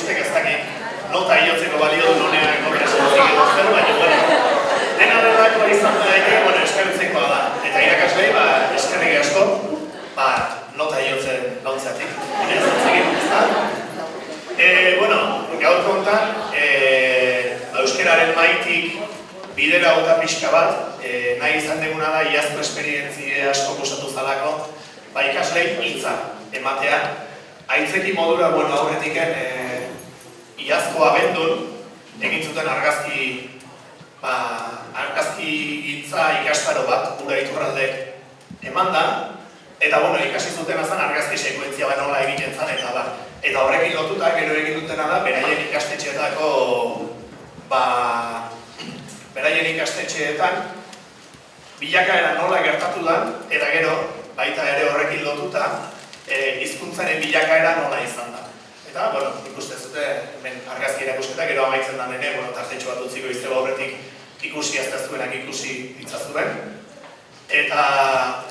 ikustek ez dakit nota iotzeko balio du nonean kontrasozik edo zer, baina, bueno, dena delakoa izan da ere, bueno, eskertzekoa da. Eta irakaslei, eskerrik asko, nota iotzen gautzatik. Baina zantzegin, ez da? Bueno, gaur kontan, euskeraren maitik bidera gota pixka bat, nahi izan deguna da iazko esperientzia asko kusatu zalako, ikaslei hitza ematea. Aitzeki modura, bueno, aurretiken iazko abendun, egin zuten argazki hitza ikastaro bat, gure iturraldek eman da, eta, bueno, ikasi zuten azan argazki sekuentzia bat nola egiten zan, eta horrekin lotuta, gero egin dutena da, beraien ikastetxeetan bilakaera nola gertatu da, eta gero, baita ere horrekin lotuta, hizkuntzaren bilakaera nola izan da. Eta, bueno, ikusten zute, argazki erakusketa, gero amaitzen da nene, tartetxo bat utziko izteba horretik ikusi aztaztuenak ikusi ditzazuen. Eta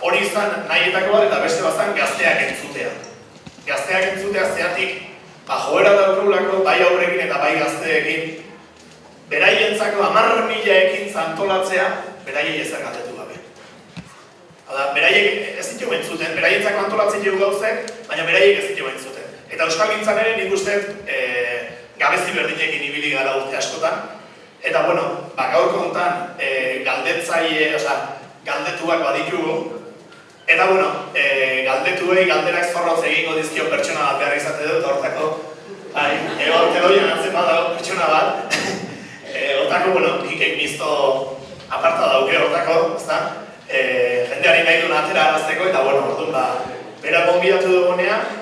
hori izan nahietako bat, eta beste bazan gazteak entzutea. Gazteak entzutea zeatik, joera daukaulako, bai aurrekin eta bai gazteekin, beraientzako 10.000 ekintza antolatzea, beraiei ezer galdetu gabe. Beraiek ez ditu entzuten, beraientzako antolatzen dugu gauzek, baina beraiek ez ditu entzuten. Eta euskalgintzan ere nik uste gabezi berdinekin ibili gara urte askotan. Eta, bueno, gaur kontan galdetuak baditugu. Eta, bueno, galdetuei galderak zorrotz egingo dizkio pertsona bat behar izate dut, hortako, egote doian atzen badago pertsona bat. Hortako, bueno, kikek mizto aparta dauke hortako, ezta? Jendeari nahi duen atera arazteko, eta, bueno, orduan, bera gonbidatu dugunean,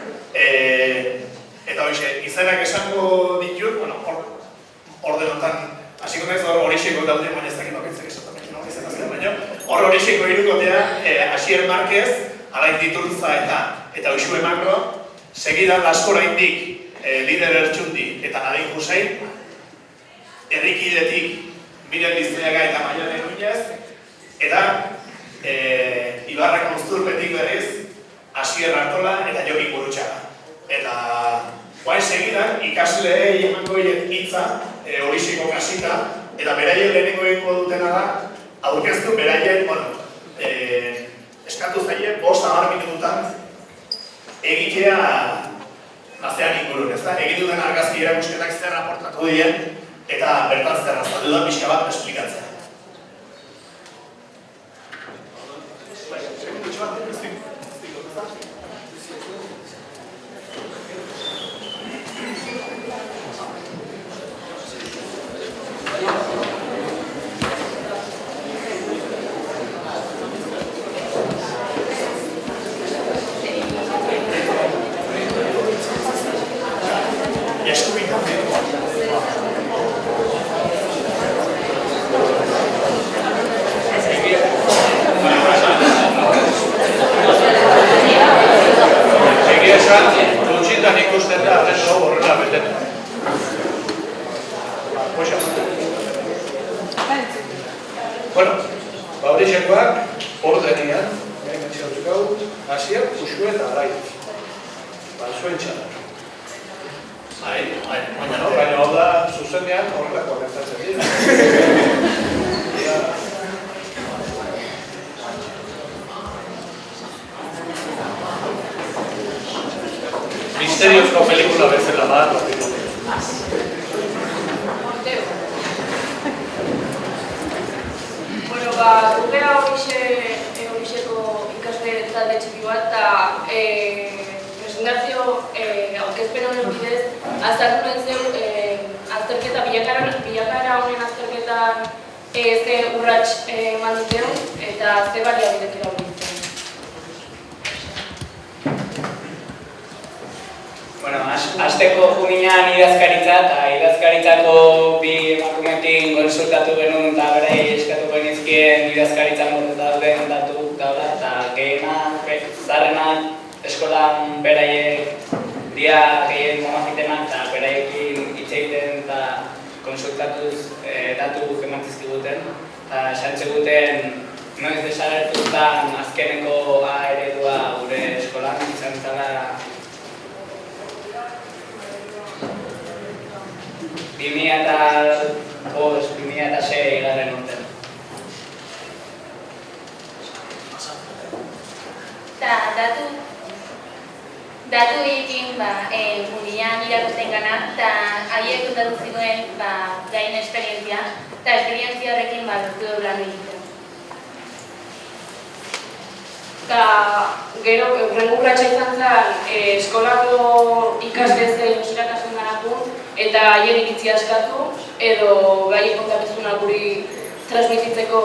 eta izenak esango ditut, bueno, ordenotan, hasiko naiz horixeko daude, baina ez dakit bakitzek esatak egin hori zenazien, baina horixeko irukotea, Asier Marquez, Alain Diturza eta Uxue Makro, segidan Laskora Indik, Lider Ertxundi eta Nadine Hussein, Errikidetik Miren Lizeaga eta Maialen Nuñez, eta Ibarra Konzturpetik berriz, Asier Artola eta Jokin Gurutxaga. Eta guain segidan ikasleei emango hitza, horixeko kasita, eta beraien lehenengo egingo dutena da, aurkeztu beraien, eskatu zaie, 5-10 minututan egitea nazean ingurun, ez da? Egin duten argazki erakusketak zer aportatu dien, eta bertan zer azaldu da pixka bat esplikatzea. Misteriozko pelikula bezala bat. Bueno, gugea horixeko ikasle talde txiki bat, eta presentazio aurkezpen honen bidez, azaldu nuen zeu azterketa, bilakaera honen azterketan ze urrats eman duteu, eta ze baliabidek erabiltzen. Azteko juminan idazkaritza, eta idazkaritzako bi emakumeekin konsultatu genuen eta berei eskatu genizkien idazkaritzan dauden datu eta gehienak, zaharrenak eskolan beraiek dia gehien momakitenak eta beraiekin hitz egiten eta konsultatuz datu eman zizkiguten. Eta esantzeguten noiz desagertutan azkeneko A eredua gure eskolan izan zala 2006 garren urtean. Datu egin mundian irakurtzen gana, eta haiek kontatu zituen gain esperientzia, eta esperientzia horrekin lortu du lan egiten. Eta gero, urratxa izan zen, eskolako ikasle zein irakasle ganakun, eta haien iritzia eskatu, edo gai kontakizunak guri transmititzeko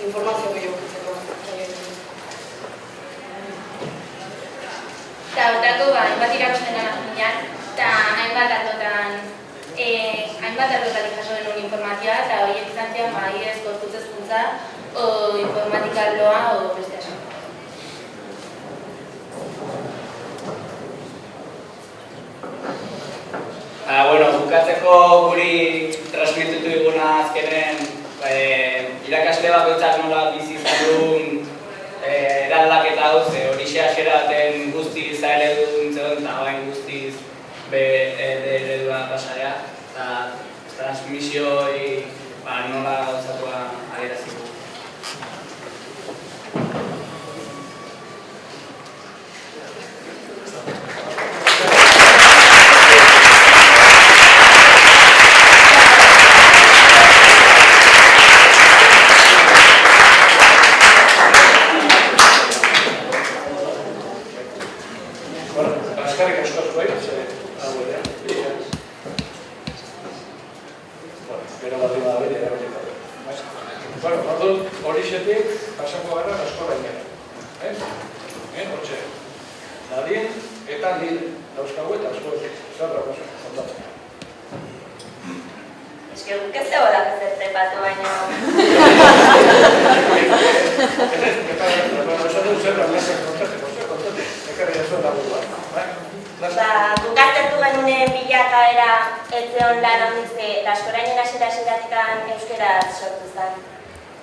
informazio gehiago kitzeko. Eta hortako hainbat irakusten gana ginean, eta hainbat ardotatik jaso denun informazioa, eta horiek izan zian adibidez gorputz hezkuntza, o informatika arloa, o beste asko. Bukatzeko guri transmititu diguna azkenen irakasle bakoitzak nola bizi izan duen eraldaketa hau, ze horixe hasieraten guztiz eredun zegoen eta orain guztiz eredua pasarea, eta transmisioi nola gauzatua adieraziko. Horixetik, pasako gara askorainera. Hortxe, nadien eta nire dauzkagu eta asko zerra kontatzen. Eske guk ez dago lak ez trepatu baino. Guk aztertu genunen bilakaera ez zeon lan handitze eta askorainen hasieratik euskeraz sortu zen.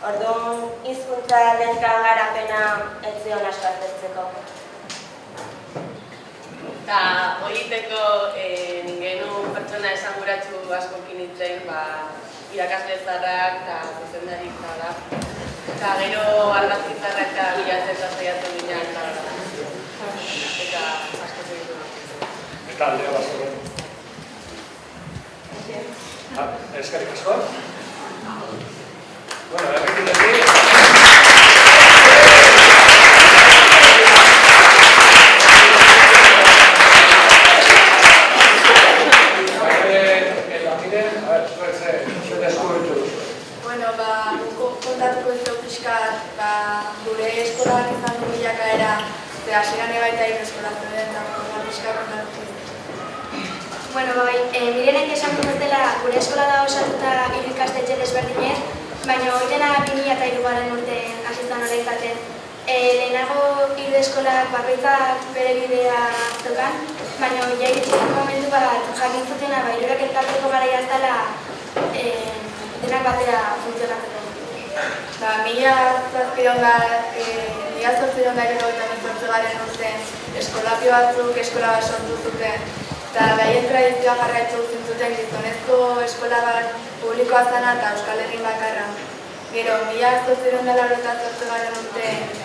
Orduan, hizkuntza lehentkan garapena ez zion asko aztertzeko. Eta horieteko genuen pertsona esanguratsu askokin nintzen, irakasle zaharrak eta zuzendarik zara. Eta gero argazki zaharrak eta bilatzen eta saiatzen ginean eta asko segitu. Eta aldea bat zuen. Eskerrik asko. Bueno, errekinetik. Kontatuko ez dut pixkat, gure eskolak izan du bilakaera, ze hasieran baita eskola zeuden eta pixkat kontatuko. Mirenek esan dutela, gure eskola da osatuta hiru ikastetxe desberdinez, baina hori dena 2003 urtean hasi zen hori izaten. Lehenago hiru eskolak bakoitzak bere bidea zeukan, baina ja iritsi zen momentu bat jakin zutena hirurak elkartzeko garaia ez dela denak batera funtzionatzeko. 2008 urtean eskolapio batzuk eskola bat sortu zuten eta gaien tradizioa jarraitu zintzuten gizonezko eskola bat publikoa zena eta Euskal Herrin bakarra. Gero, 2008 urtean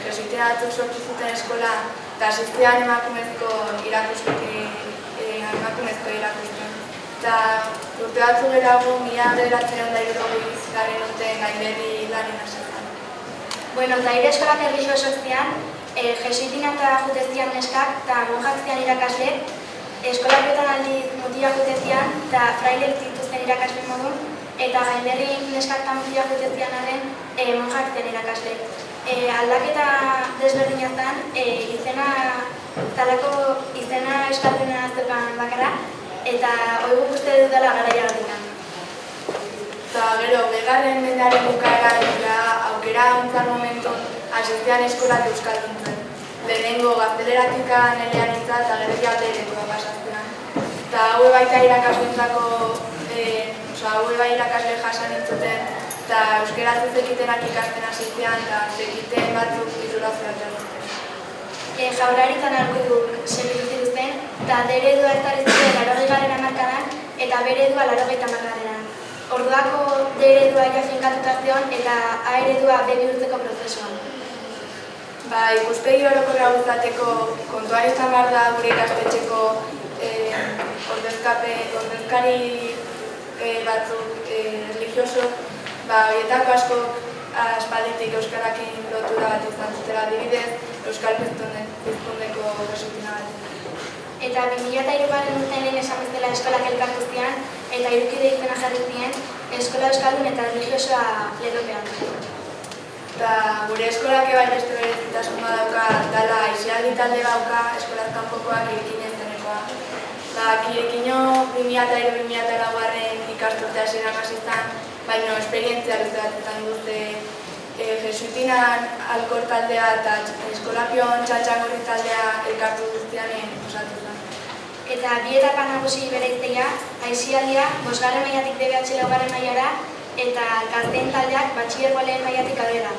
jesuitina batzuk sortu zuten eskola eta asistean emakumezko irakusten. Eta urte batzu gerago, 1970 urtean Gainberri lanen hasi zen. Eta hire eskolak erlijio sortzean, jesuitina eta jutezian neskak eta monjak zian irakasle, eskolapiotan aldiz mutilak jutezian eta frailek zituzten irakasle modun, eta Gainberri neskak eta mutilak jutezian arren monjak zian irakasle. Aldaketa desberdina zen, izena eskalduna zeukan bakarra, eta hori guk uste dudala garaia horretan. Eta gero, begarren mendearen bukaeran aukera ontzan momenton asistean eskolak euskalduntzen. Lehenengo gazteleratik nelean nintzen eta gero jalderekoa pasaztean. Eta haue baita irakaslentzako, haue bai irakasle jasan nintzuten eta euskaraz ez ekitenak ikasten asistean eta zekiten batzuk titulazioa zuten. Jaurlaritzan arguduk segitu zituzten, eta eredua ezarri zuten 80. hamarkadan, eta B eredua 80. Orduako D eredua ja finkatuta zeon eta A eredua B bihurtzeko prozesuan. Ikuspegi orokorra izateko kontuan izan behar da gure ikastetxeko ordezkari batzuk religioso, horietako asko aspalditik euskarakin lotura bat izan zutela adibidez, euskal pizkundeko resultina bat. Eta 2003 urtean lehen esan bezala eskolak elkartu zian, eta irukide izena jarri zien, eskola euskaldun eta religiosoa lelopean. Eta gure eskolak bai beste berezitasun badauka, dala aisialdi talde bauka, eskolaz kanpokoak Kirekin zenekoa. Kirekino 2003-2004 ikasturtea hasieran hasi zen, baina esperientzia luze bat izan dute jesuitinan alkor taldea eta eskolapion txantxangorri taldea elkartu guztianen osatu zen. Eta bi etapa nagusi bereiztea, aisialdia 5. mailatik DBH 4. mailara, eta gazteen taldeak batxilergoa 1. mailatik aurrera.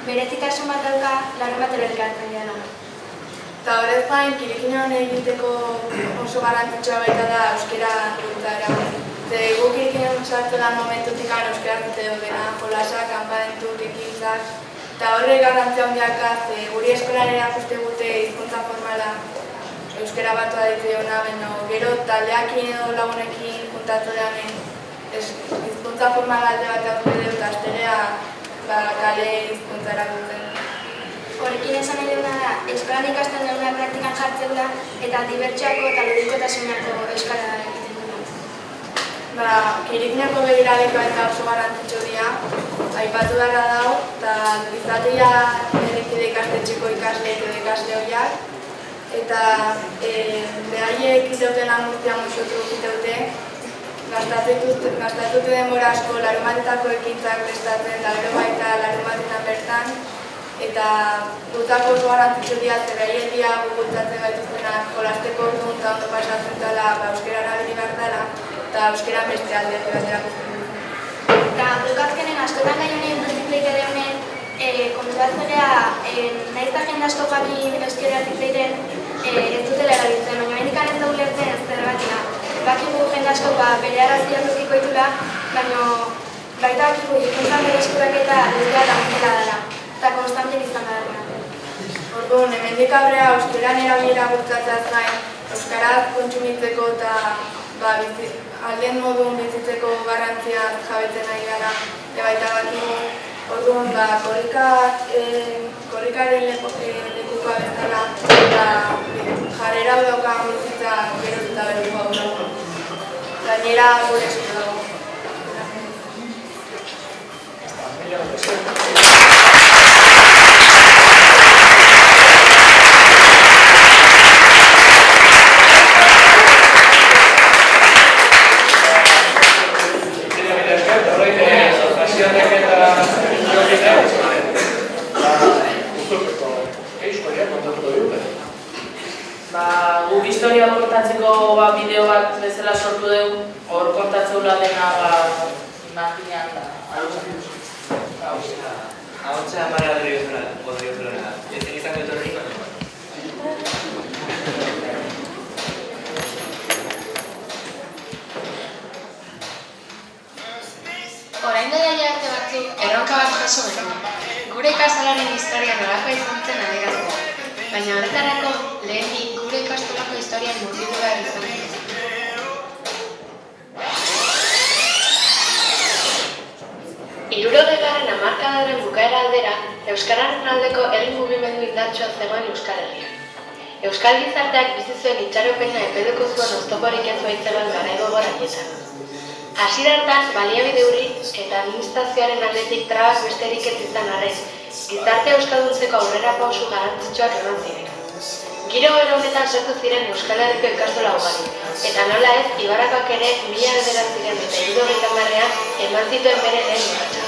Berezitasun bat dauka larunbatero elkartzen dela. Eta horrez gain, Kirekinon egiteko oso garrantzitsua baita da euskara bultzara. Gu Kirekinon sartu da momentutik euskara zute dugena, jolasa, kanpadentuk, ekintzak. Eta horre garrantzia hondiakaz, guri eskolarera juste gute hizkuntza formala euskara batua ditzeona, baina gero taldeakin edo lagunekin juntatzu deanen hizkuntza formala alde bat aurre dut, eta asterea kale hizkuntza erakutzen. Horrekin esan nahi duguna da, eskolan ikasten duguna praktikan jartzen da, eta dibertsioako eta ludikotasunako euskara egiten duguna. Kirekinako begiraleko eta oso garrantzitsu dira, aipatu dara dago, eta izatea errekide ikastetxeko ikasle edo ikasle horiak, eta behaiek iteuten angustia muxotu iteute, gastatute denbora asko larumatetako ekintzak prestatzen, da gero baita larumatetan bertan, eta gutako oso garrantzitsu dira zerraien dia gugultzatzen gaituztenak jolasteko orduan eta ondo pasatzen dela euskara erabili behar dela, eta euskara beste aldeak bat erakusten dut. Eta bukazkenen askotan gai honen duzitleite deunen, kontuatzea, nahiz da jende asko jakin euskara zitleiten ez dutela erabiltzen, baina hendikan ez da ulertzen zergatia. Bakigu jende asko bere arrazia dukiko ditula, baina baita bakigu hizkuntzan bere eskuraketa luzea laguntela dela, eta konstantin izan dela. Orduan, hemendik aurrera euskaran erabilera bultzatzeaz gain, euskaraz kontsumitzeko eta alden modun bizitzeko garrantzia jabetzen nahi gara. Baita bakigu, orduan, korrikaren lekukoa bezala, eta jarrera hau daukan bizitza gero eta berriko hau dago. Gainera gure esku dago. Guk historia kontatzeko bideo bat bezala sortu dugu, hor kontatzeu dena imaginean da. Ahotsa amara odriozulona, ezin izango etorriko. Orain dela arte batzuk erronka bat jaso genuen. Gure ikastalaren historia nolakoa izan zen adieraztea. Baina horretarako lehenik gure ikastolako historian murgildu behar izan zen. Hirurogeigarren hamarkadaren bukaera aldera, euskararen aldeko herri mugimendu indartsua zegoen Euskal Herrian. Euskal gizarteak bizi zuen itxaropena epedeko zuen oztoporik ez baitzegoen garai gogor haietan. Hasiera hartan baliabide urri eta administrazioaren aldetik trabak besterik ez izan arren, gizarte euskalduntzeko aurrera pausu garrantzitsuak eman ziren. Giro honetan sortu ziren Euskal Herriko ikastola ugari, eta nola ez, Ibarrakoak ere 1909 eta 1930ean eman zituen bere lehen urratsak.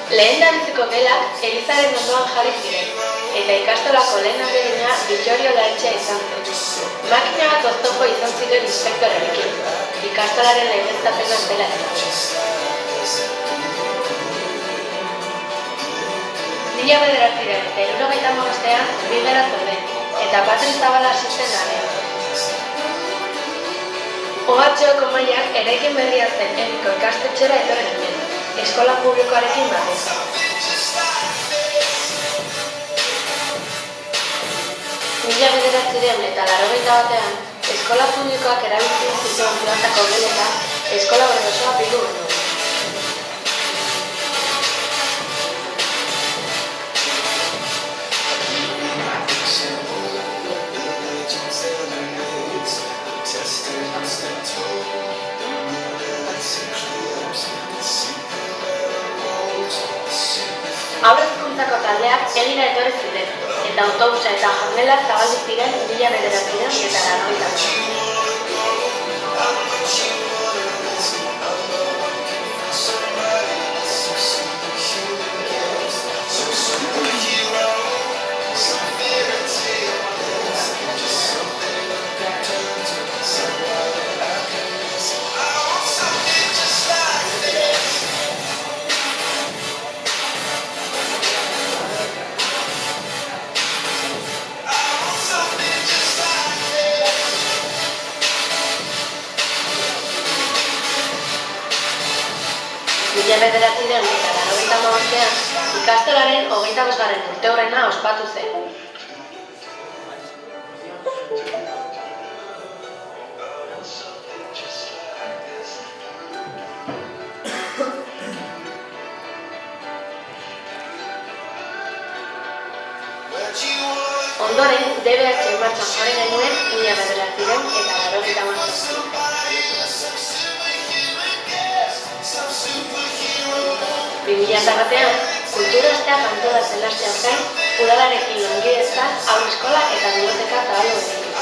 Lehendabiziko gelak elizaren ondoan jarri ziren, eta ikastolako lehen ahalegina Vittorio Laetxea izan zen. Makina bat oztopo izan ziren inspektorerekin, ikastolaren legeztapena zela eta. 1995ean bi gera zeuden, eta Patri Zabala hasi zen lanean. Ohatxeoko mailak eraikin berria zen Eliko ikastetxera etorri ginen, eskola publikoarekin batez. Mila 1981ean, eskola publikoak erabiltzen zituen plantako geletan, eskola horren osoa bildu genuen. Aurrezkuntzako taldeak Elira etorri ziren, eta autobusa eta jangelak zabaldu ziren 1980ean. Mila 1985ean, ikastolaren 25. urteurrena ospatu zen. Ondoren, DBH martxan jarri genuen 1987. 2001ean, kultura asteak antolatzen hasteaz gain, udalarekin lankidetzan, haurreskola eta biblioteka zabaldu genuen.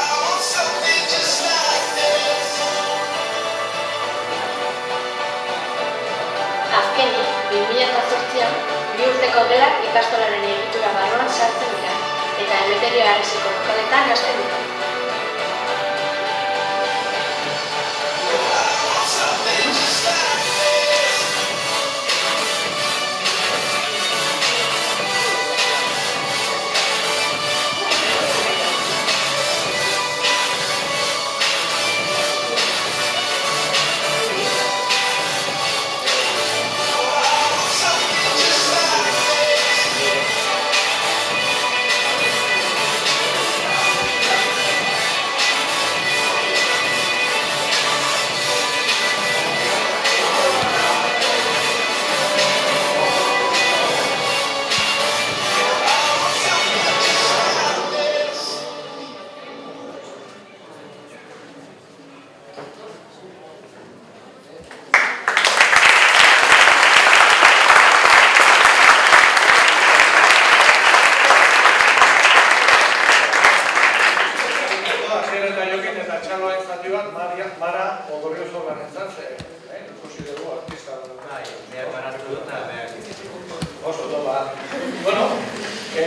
Azkenik, 2008an, 2 urteko gelak ikastolaren egitura barruan sartzen dira, eta emeterio harreziko lokaletan hasten dira.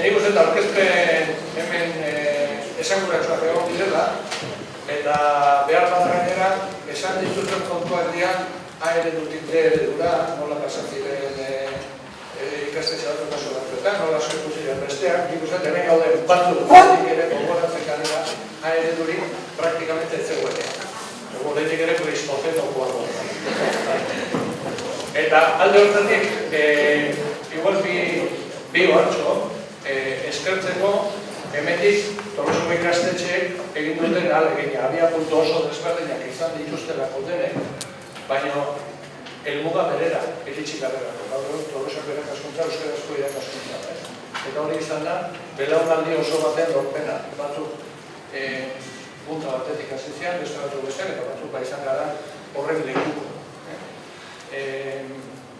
Nik uste eta orkespen hemen esanguratsuak egon direla, eta behar bat gainera, esan dituzten kontuak dira, A-eredutik D-eredura, nola pasatziren ikastetxe kasu batzuetan, nola sortu ziren besteak, nik uste hemen gauden batzuk ere gogoratzen ganera A-ereduri praktikamente ez zegoenean. Lehenik ere kristofenokoa gogoratzen. Eta alde horretatik, igual bi ohartxo, eskertzeko hemendik Tolosako ikastetxeek egin duten ahalegina, abiapuntu oso desberdinak izan dituztelako denek, baina helmuga berera iritsi garelako. Gaur Tolosako irakaskuntza, euskarazko irakaskuntza. Eta hori izan da, belaunaldi oso baten lorpena. Batzuk punta batetik hasi zian, beste batzuk besteak, eta batzuk izan gara horren lekuko.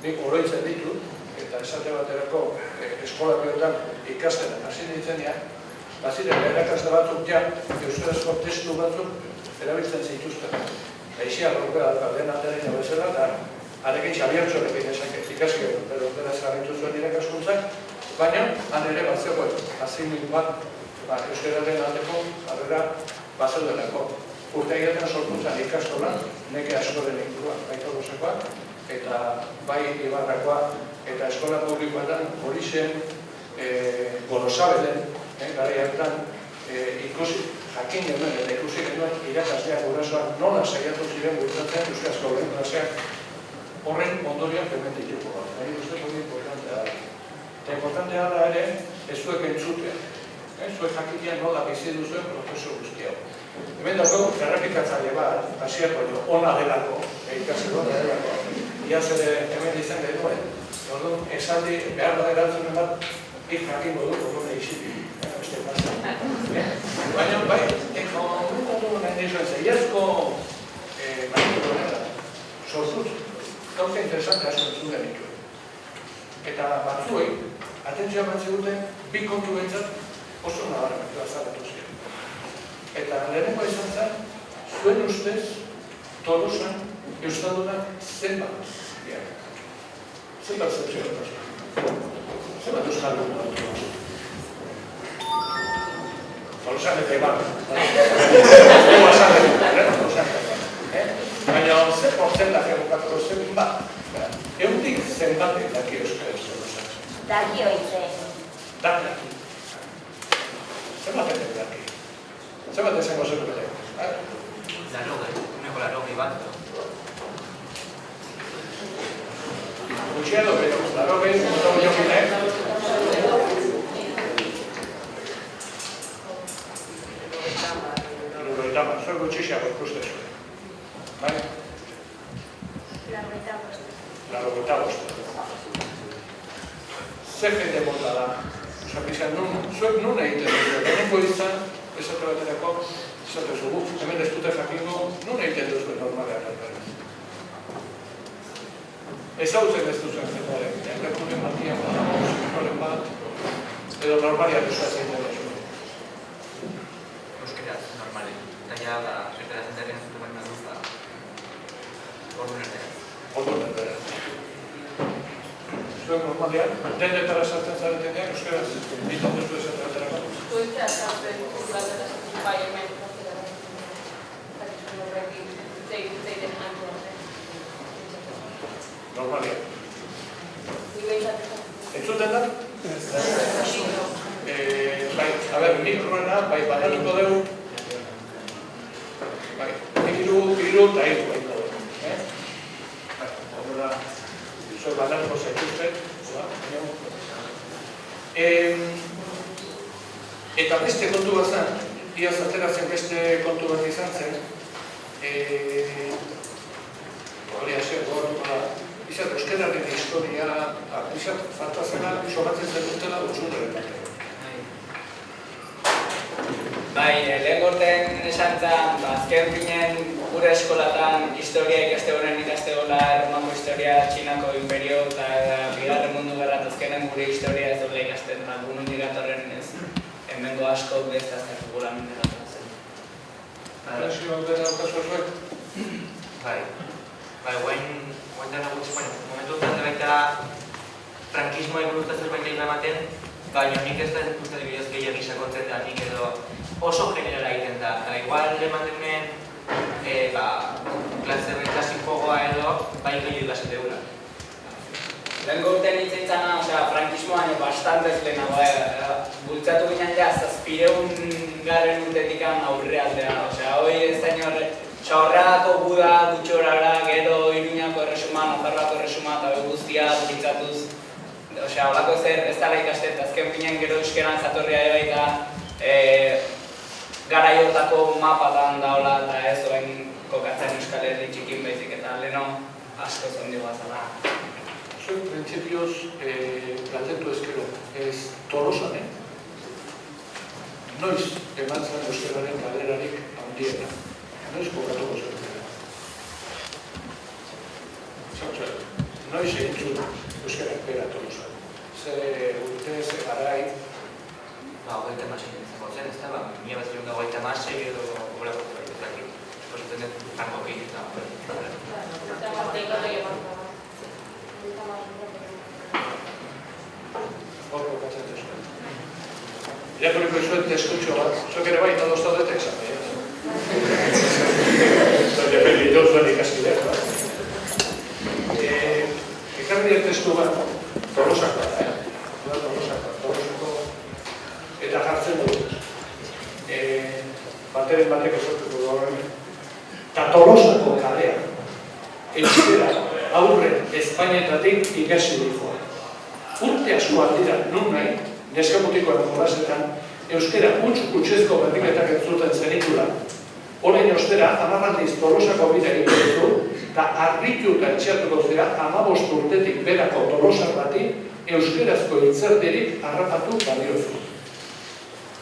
Nik oroitzen ditut, eta esate baterako eskola biotan ikasten hasi ditzenean, baziren erakasle batzuk ja, euskarazko testu batzuk erabiltzen zituzten. Aixia horrela lehen aldearen bezala, eta arekin Xabiertxorekin ikasi gero, pero beraz jarritu zuen irakaskuntzak, baina han ere bat zegoen, azinik bat euskararen aldeko harrera bazeudenako. Urtegiaten sortu zen ikastolan, neke askoren inguruan, bai Tolosakoa, eta bai Ibarrakoa, eta eskola publikoetan hori zen Gorosabelen, gara hartan ikusi jakin genuen eta ikusi genuen irakasleak gurasoak nola saiatu ziren bultzatzen euskarazko lehen klaseak horren ondorioak hemen dituko. Nahi uste hori importantea da. Eta importantea da ere, ez zuek entzutea. Zuek jakinean nola bizi duzuen prozesu guztia. Hemen dago, errepikatzaile bat, hasiako edo ona delako, ikasiko ona delako, iaz ere hemen izan genuen. Orduan, esaldi behar da erantzunen bat, ik jakingo dut, orduan egizitik. Baina, bai, nahi nizuen zeiazko maniko dela, sortuz, gauza interesantea sortzu denitu. Eta batzuei, atentzioa bat ziguten, bi kontu bentzat oso nabarmentu azalatu ziren. Eta lehenengo izan zen, zuen ustez, Tolosan, Euskaldunak zenbat diak. Zenbat zertzioa dut. Zenbat Euskaldunak dut. Tolosan eta Ibar. Baina, ze porcentaje bukatuko zenbat? Euntik zenbatek daki euskaraz Tolosan. Daki oitze. Daki. Zenbat etek daki? Zenbat esango zenbat? Larogei bat. Gutxiago bero, larogei, mutu jokine. Larogeita, zoi gutxiago ikuste zuen. Bai? Larogeita bost. Zer jende molda da? Zuek nun egiten dut, beneko izan, esate baterako, esate zugu, hemen ez dute jakingo, nun egiten duzuen normalean alberez. Ez hau zen ez duzuen zenaren, lekunen batian, noren bat, edo normalean duzuen zenaren zuen. Euskeraz, normalen. Eta ja, euskeraz zenaren zuten baina duzta. Orduan erderaz. Orduan erderaz. Zuen normalean, denetara sartzen zaretenean, euskeraz, ditan duzu esate baterako. Zuentzea sartzen batera bai hemen. Normalean. Entzuten da? Bai, a ber, mikroena, bai, banatuko dugu. Bai, hiru eta hiru baiko dugu. Horrela, zuen banatuko zaituzten. Eta beste kontu bat zen, iaz ateratzen beste kontu bat izan zen, hori hasi goratuko da, izan euskararen historia, izan fantazena, soratzen zen dutela utxuneren. Bai, lehen gorten esan zen, azken finen gure eskolatan historia ikaste honen ikaste gola Erromako historia, Txinako imperio eta Bigarren Mundu Gerrat azkenen gure historia ez dole ikasten, gunun iratorren ez, hemengo asko ez da zertugula minderatzen zen. Presio dena okazu zuek? Bai, guain dena gutxi, momentu dut baita frankismoa ikuruzta zerbait egin ematen, baina nik ez da uste dibidez gehiago sakontzen da, nik edo oso generala egiten da. Igual eman denen klasikoagoa edo, bai gehiago ikasen degula. Lehen gorten hitzaitzana, frankismoan bastantez lehenagoa, bultzatu ginen ja, 700 urtetikan aurrealdea. Hoi ez da horre, horreako guda, gutxorara, gero Iruñako erresuma, Nafarroako erresuma eta guztia bultzatuz. Horako ez dara ikastet, azken finen gero euskeran jatorria ere baita garaiotako mapatan daola eta ez oen kokatzen Euskal Herri txikin baizik eta leheno asko zondi guazala. Zuek printzipioz galdetu ezkero, ez Tolosan, noiz eman zen euskararen galerarik handiena, noiz kokatuko zuen. Noiz egin zuen euskarak bera Tolosan. Ze urte, ze garai. Hogeita masei nintzen zen, ez da, mila bat zion da hogeita masei edo horako zerbait. Esposatzen dut, frango gehi eta hor kokatzen zuen. Irakuriko zuen teskutxo bat, zuek ere bai, todos zaudete exame. Dependitu zuen ikaskideak. Ekarri testu bat, Tolosako da, Tolosako, eta jartzen dut. bateren bateko sortuko dugu. Eta Tolosako kalea, euskera aurre Espainietatik ikasi dikoa. Urte asko aldira nun nahi, neskaputikoen jolasetan, euskera huts-hutsezko berdiketak entzuten zenitula. Horein ostera, 10 aldiz Tolosako bidea egin duzu, eta harritu eta etxeatuko zira 15 urtetik berako Tolosar bati euskerazko hitzerdirik harrapatu badiozu.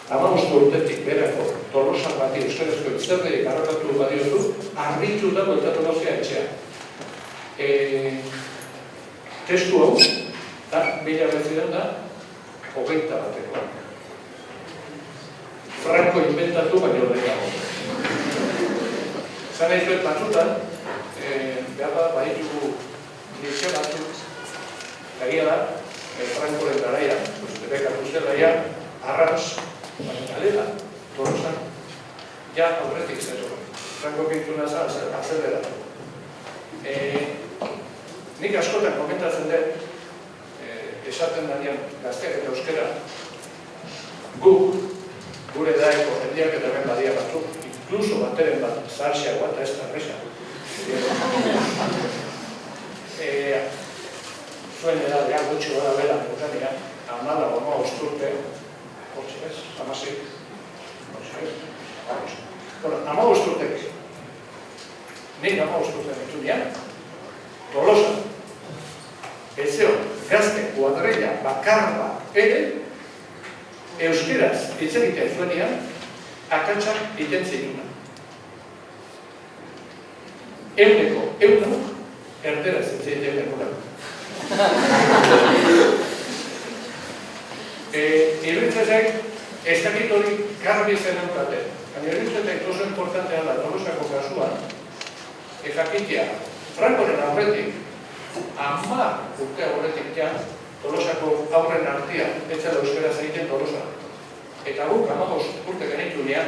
15 urtetik berako Tolosar bati euskerazko hitzerdirik harrapatu badiozu, harritu da bueltatu gauzia etxea. Testu hau, da, 1900 da, 21 batekoa. Franco inventatu baino lehenago. Zan nahi zuet batzutan, behar da, baditugu klitxe batzuk, egia da, Francoren garaia, debekatu zelaia, arras, baina galela, Tolosan, ja aurretik zezo. Franco gintuna azeleratu. Nik askotan komentatzen dut, esaten danean gazteak eta euskera, gure daeko jendeak eta ben badia batzuk, inkluso bateren bat zaharxiagoa eta ez da erresa. Zuen edadea gutxi gara bela, nukania, 15 urte, hortxe ez, 16, hortxe ez, bueno, 15 urtek, nik 15 urte nitunean, Tolosan, ezeo, gazte, kuadrilla, bakarra, ere, euskeraz hitz egitea zuenean, akatsak egiten zinuna. Euneko, erderaz hitz egiten lekura. Irritzezek, ez dakit hori garbi zen eukate. Baina irritzezek oso importantea da Tolosako kasuan, jakitea, Francoren aurretik, 10 urte aurretik ja, Tolosako aurren artean, etzela euskeraz egiten Tolosa. Eta guk 15 urte genitunean,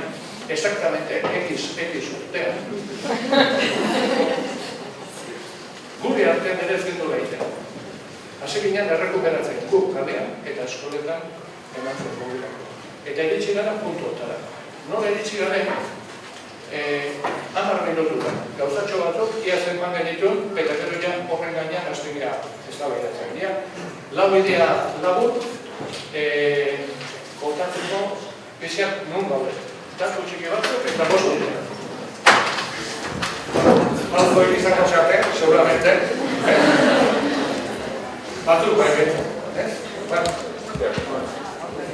exactamente X urtean. Gure artean ere ez gendu egiten. Hase ginen errekuperatzen guk kalean eta eskoletan ematzen gugirako. Eta iritsi gara puntuotara. Nola iritsi garen, 10 minututan, gauzatxo batzuk, ia zenban genituen, eta gero ja horren gainean hasten gira ez da behiratzen gira. Lau idea labur, kontatzeko, biziak nun gaude. Datu txiki batzuk eta 5 idea. Balko egizako txarte, seguramente. Batzuk baina.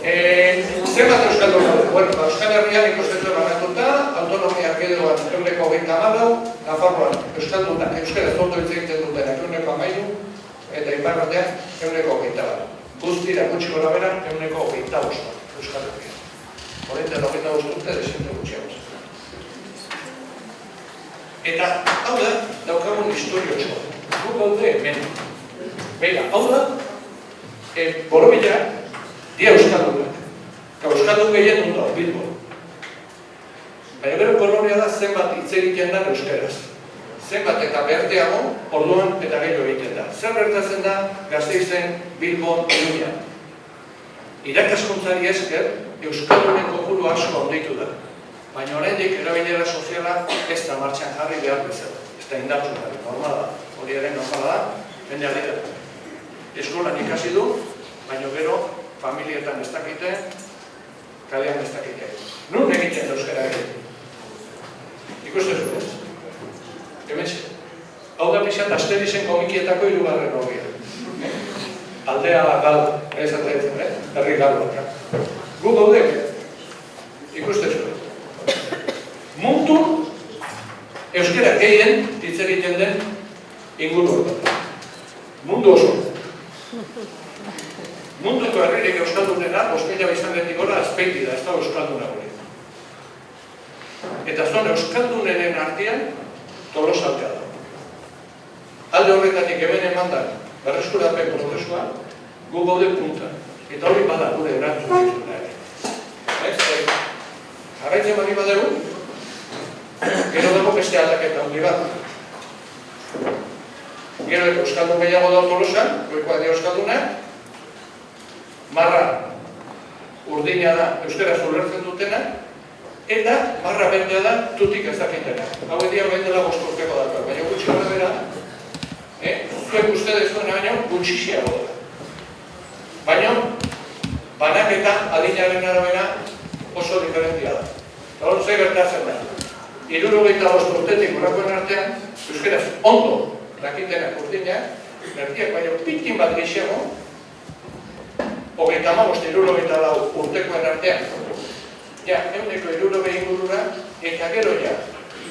Zenbat euskaldun daude? Bueno, Euskal Herrian ikusten duen banatuta, autonomia erkidegoan 24, Nafarroan euskalduna, euskaraz ondo hitz egiten dutenak 13, eta iparraldean 21. Guztira gutxi gora bera 25 Euskal Herrian. Horretan 25 urte desente gutxiagoz. Eta hau da, daukagun historio txoa. Guk gaude hemen. Beira, hau da, Borobila, dia euskaldunak. Euskaldun gehien ondo, Bilbo. Baina gero kolorea da zenbat hitz egiten da euskaraz. Zenbat eta berteago, orduan eta gehiago egiten da. Zer gertatzen da Gasteizen, Bilbon, Iruñan. Irakaskuntzari esker, euskaldunen kopuru asko onditu da. Baina oraindik erabilera soziala ez da martxan jarri behar bezala. Ez da indartsu da, normala da. Hori ere normala da, jende aldera. Eskolan ikasi du, baina gero familietan ez dakite, kalean ez dakite. Nun egiten euskara egiten? Ikusten zuen. Hemetxe. Hau da pixat Asterizen komikietako 3. horria. Aldea gal, ez ataitzen, herri galua. Gu gaudek, ikusten zuen. Mundu euskara gehien hitz egiten den inguru horretan. Mundu oso. Munduko herririk euskaldunena, 5.000 biztanletik gora, azpeiti da, ez da euskalduna hori. Eta zuen euskaldunenen artean, Tolosaltea da. Alde horretatik hemen emandan, berreskurapen prozesua, gu gaude punta. Eta hori bada gure erantzun dizuna ere. Jarraitzen bali badegu, gero dago beste aldaketa handi bat. Gero euskaldun gehiago da Tolosan, goikoa dira euskaldunak, marra urdina da euskaraz ulertzen dutena, Eta marra berdea da tutik ez dakitena. Hau edia dela 5 urteko datu, baina gutxi gara bera, zuek uste dezuena baino gutxixiago da. Baina, banaketa adinaren arabera oso diferentia da. Eta hor ze gertatzen da. 75 urtetik urakoen artean, euskeraz ondo dakitenak urdinak, nertiak baino pitin bat gehiago, 35-74 urtekoen artean, ja, 160 ingurura, eta gero ja,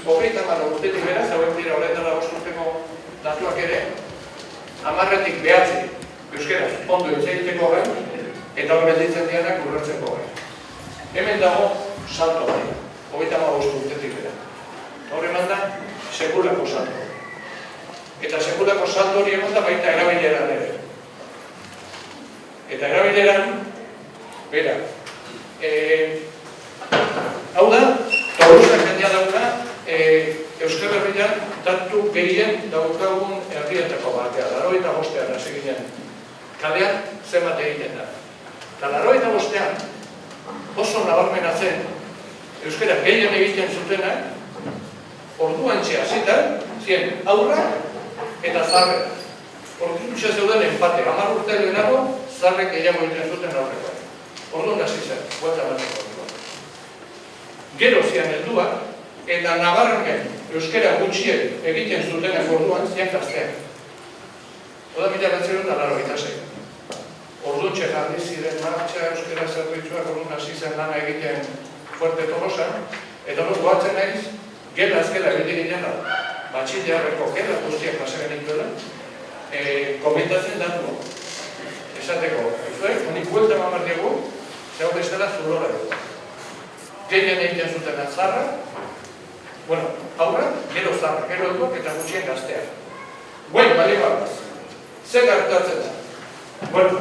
34 urtetik beraz, hauen dira horretan 5 urteko datuak ere, 10-etik 9 euskeraz ondo itzaiteko gain, eta hor gelditzen dianak urratzeko gain. Hemen dago salto bai, 35 urtetik bera. Hor eman da, sekulako salto. Eta sekulako salto hori eman da baita erabileran ere. Eta erabileran, bera, hau da, Tolosak jendea dauka, Euskal Herrian datu gehien daukagun herrietako batea, 85ean hasi ginen. Kalean zenbat egiten da. Eta 85ean oso nabarmena zen, euskara gehien egiten zutenak, orduan hasita ziren aurrak eta zarrek. Orduan zeuden empate, 10 urte lehenago, zarrek gehiago egiten zuten aurrekoa. Orduan hasi zen, buelta bateko orduan. Gero zian helduak, eta nabarmen euskara gutxien egiten zutenak orduan zian gazteak. Oda 1986. Orduan txekarri ziren martxa euskara zerbitzuak orduan hasi zen lana egiten fuerte Tolosan, eta hori goatzen naiz, gela azkela egite ginen da, batxillarreko gela guztiak pasagen dituela, komentatzen datu. Esateko, honik buelta mamar diegu, zehau bestela zulora dugu. Gehien egiten zuten zarra, bueno, aurra, gero zarra, gero eduak eta gutxien gazteak. Buen, bali bat, ze gertatzen da? Bueno,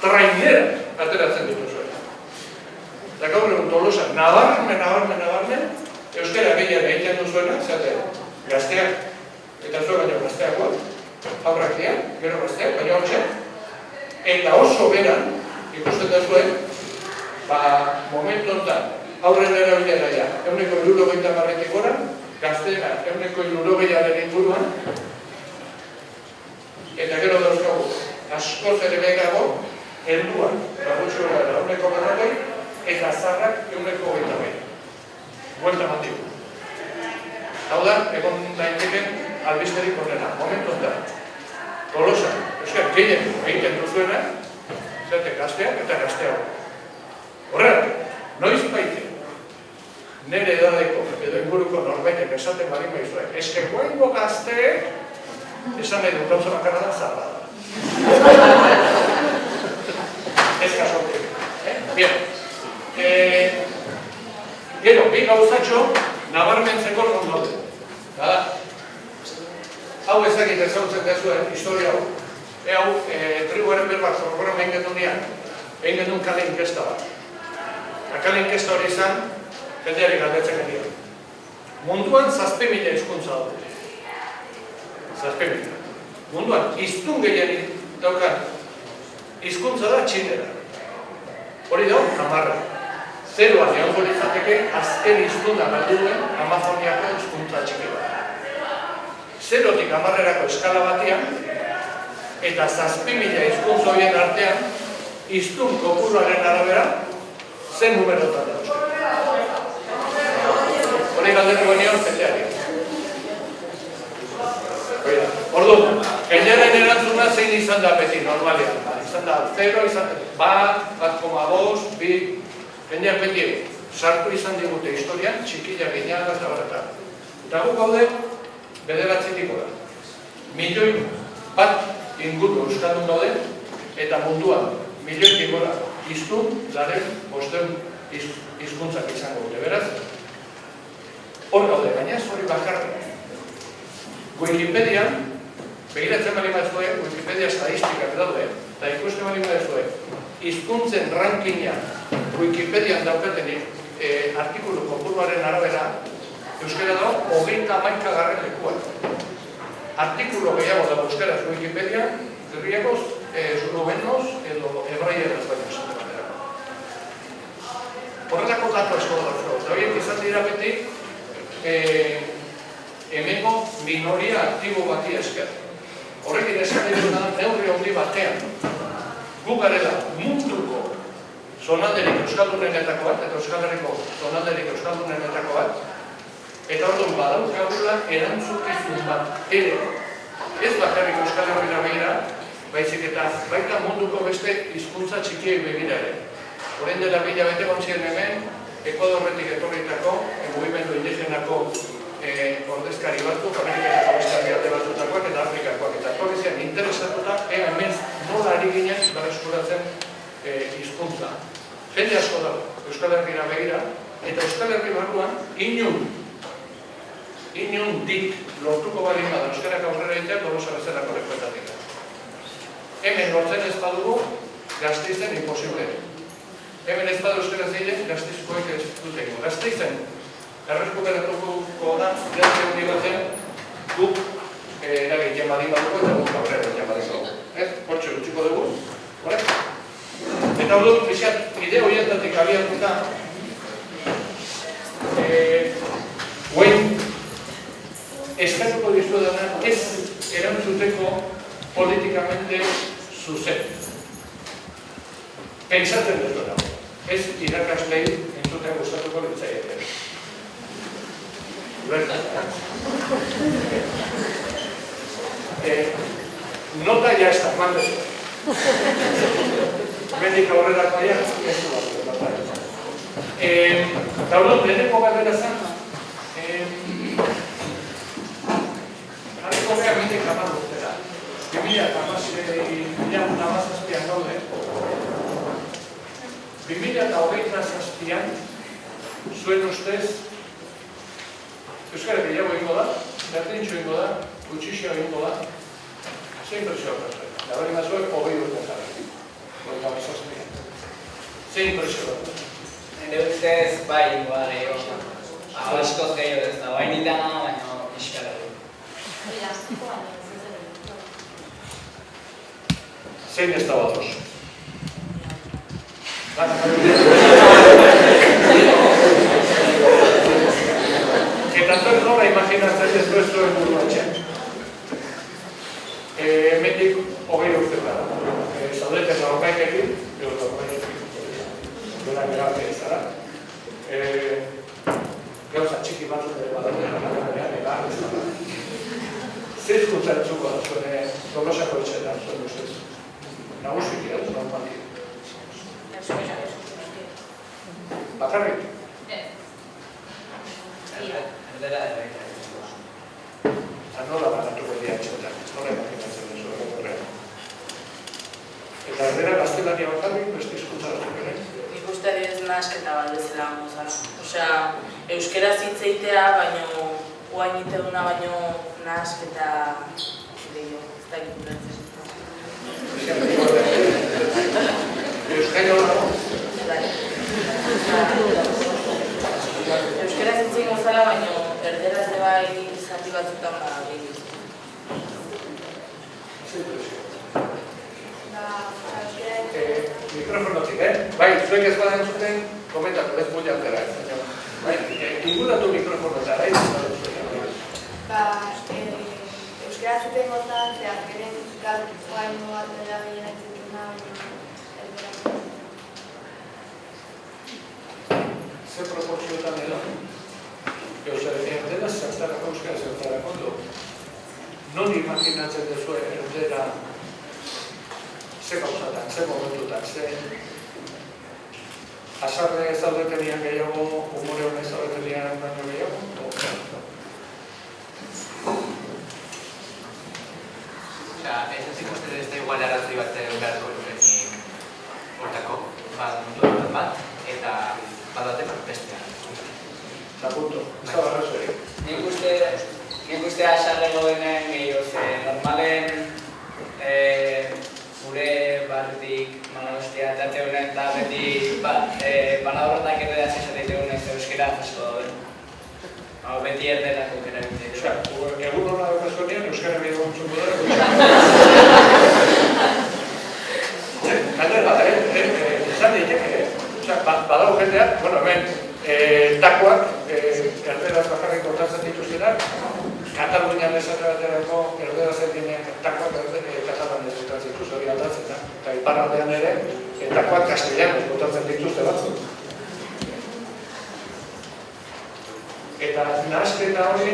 trainera ateratzen dituzuen. Eta gaur egun Tolosa, nabarmen, euskara gehien egiten duzuena, zate, gazteak, eta zuen baino gazteakoa, aurrak dian, gero gazteak, baina hor eta oso beran, ikusten da zuen, momentu honetan, aurren erabilera ja, 160 gora, gazteena 160 inguruan, eta gero dauzkagu, askoz ere begago, helduan, gutxi gara 140, eta zarrak 120. Buelta mandigu. Hau da, egon daiteken albisterik horrena, momentu honetan. Tolosa, euskal, gehien egiten duzuena, zerte gazteak eta gazteago. Horregatik, noiz baite, nire edadeko edo inguruko norbaitek esaten bali maizue, eske guaingo gazteek, esan nahi dut gauza bakarra da zarra da. Ez kasotik. Bien. Gero, bi gauzatxo, nabarmentzeko non daude. Hau ezakit ezautzen dezuen, historia hau. Hau, tribuaren berbak zorrokoran behin genuen nian, egin genuen kale inkesta bat. Kale inkesta hori izan, jendeari galdetzen genuen. Munduan 7.000 hizkuntza daude. 7.000. Munduan, hiztun gehien daukan hizkuntza da txinera. Hori dago, 10. Zeroan egon izateke azken hiztuna galdu duen Amazoniako hizkuntza txiki bat. 0-tik 10-erako eskala batean, eta 7.000 hizkuntza horien artean, hiztun kopuruaren arabera, zen numerotan da. Hori galdetuko nion jendeari. Orduan, jendearen erantzuna zein izan da beti normalean. Izan da 0, izan da 1,2, 2, jendeak beti sartu izan digute historian, txikila ginean eta horretan. Eta guk gaude, bederatzetiko da. 1.000.000 inguru euskaldun daude, eta munduan 1.000.000 gora hiztun, laren, bosteun hizkuntzak izango dute, beraz? Hor gaude, baina ez hori bakarra. Wikipedian, begiratzen bali maizue, Wikipedia estadistikak daude, eta ikusten bali maizue, hizkuntzen rankinga Wikipedian daukaten artikulu kopuruaren arabera, euskara dago, 31. lekuan. Artikulo gehiago dago euskaraz Wikipedia, griegos, eslovenoz edo hebraieraz baino esate baterako. Horrelako datu asko dago, eta hori horiek izan dira beti hemengo minoria aktibo bati esker. Horrekin esan dira neurri handi batean. Gu garela munduko zonalderik euskaldunenetako bat, eta Euskal Herriko zonalderik euskaldunenetako bat, eta orduan badaukagula erantzukizun bat ere, ez bakarrik Euskal Herrira begira, baizik eta baita munduko beste hizkuntza txikiei begira ere. Orain dela 1000 bete gontzien hemen, Ekuadorretik etorritako, mugimendu indigenako ordezkari batzuk, Ameriketako beste alde batzutakoak eta Afrikakoak, eta etorrizian interesatuta, hemen nola ari ginen berreskuratzen hizkuntza. Jende asko dago, Euskal Herrira begira, eta Euskal Herri barruan inundik lortuko bali bada euskarak aurrera egitea Tolosa bezalako lekuetatik. Hemen lortzen ez badugu, Gasteizen imposible. Hemen ez badu euskaraz egin, Gasteizkoek ez dut egin. Gasteizen erreskuperatuko da, jazte hundi batzen, guk eragin jamadin badugu eta guk aurrera jamadin badugu. Hortxe utziko dugu, eta hor dut, pixat, ide horietatik abiatuta, eskatuko dizuedana ez erantzuteko politikamente zuzen. Pentsatzen duzuena, ez irakaslei entzuten gustatuko litzaieke. Nota ya está, mandezu. Bendik aurrerako aia, ez du bat. Eta hor dut, lehenengo galdera zen, harriko behar mitek amar urtera. 2017an gaude. 2027an, zuen ustez, euskara gehiago egingo da, berdintxo egingo da, gutxixio egingo da, zein presioa prestuen. Gabari mazuek, 20 urte jarri. Zein presioa prestuen. Nire ustez, bai ingo da gehiago. Askoz gehiago ez da, bain itana, baina iskara du. Zein ez da batoz. Eta entonces nola imaginatzen ez du zuen buruatxean. Hemendik 20 urte gara. Zaudeten norbaitekin, edo norbaitekin, dela gerarte izara. Gauza txiki batzuk ere badatzen, eta zer hizkuntza entzuko da zuen Tolosako etxetan, zuen ustez? Nagusik ez, normalki. Bakarrik? Erdera baita. Nola banatuko dira txotan, nola imaginatzen duzu horrean. Eta erdera gaztelania bakarrik, beste hizkuntza batzuk ere? Nik uste adibidez nahasketa bat bezala gozala. Osea, euskaraz hitz egitea, baino guain iteduna baino nahasketa gehiago, ez da ikurentzen. Euskara dago? Euskaraz hitz egin gozala, baino erderaz de bai zati batzutan gehiago. Mikrofonotik, bai, zuek ez bada entzuten, komentatu, ez buli altera. Bai, inguratu mikrofonotara, Euskara zuten gozan, azkenen gaino bat dela gehienetzen duna, ze proporzioetan edo? Euskara dela, zertarako euskara zertarako ondo. Non imaginatzen duzu erdera ze gauzatan, ze momentutan, ze asarre zaudetenian gehiago, humore honen zaudetenian baino gehiago? Ez ez ikusten ez da igual arazi bat beharko duenik hortako, mundu bat, eta badatek bestea. Zapunto, ez da barrazorik. Nik uste asarrego denen gehiago zen, normalen gure barretik Manostia eta teunen eta beti palabrotak ere da zesatik egunez euskera asko dauden. Beti erderako erabiltzen. Egun hona daukazkonean, euskara bide gontzuko dara. Galdera bat, esan diteke, badago jendeak, bueno, hemen Takoak, erderaz bakarrik kontatzen dituztenak, Katalunian esaterako erderaz eginen takoak katalanez kontatzen dituz, hori aldatzen da. Eta iparraldean ere, takoak kastellanez kontatzen dituzte batzuk. Eta nahasketa hori,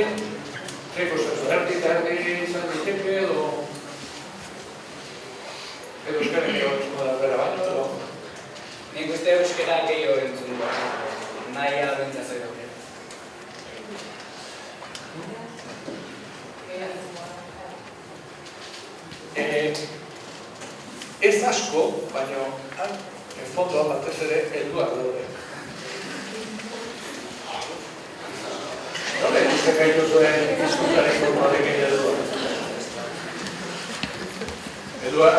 erdi eta erdi izan diteke edo euskara gehiago entzun da bera baino edo? Nik uste euskara gehiago entzun da, nahi abentzazoi dut. Ez asko, baina fondoa batez ere helduak daude. Nola ikusten gaitu zuen hizkuntzaren formarekin helduak? Helduak,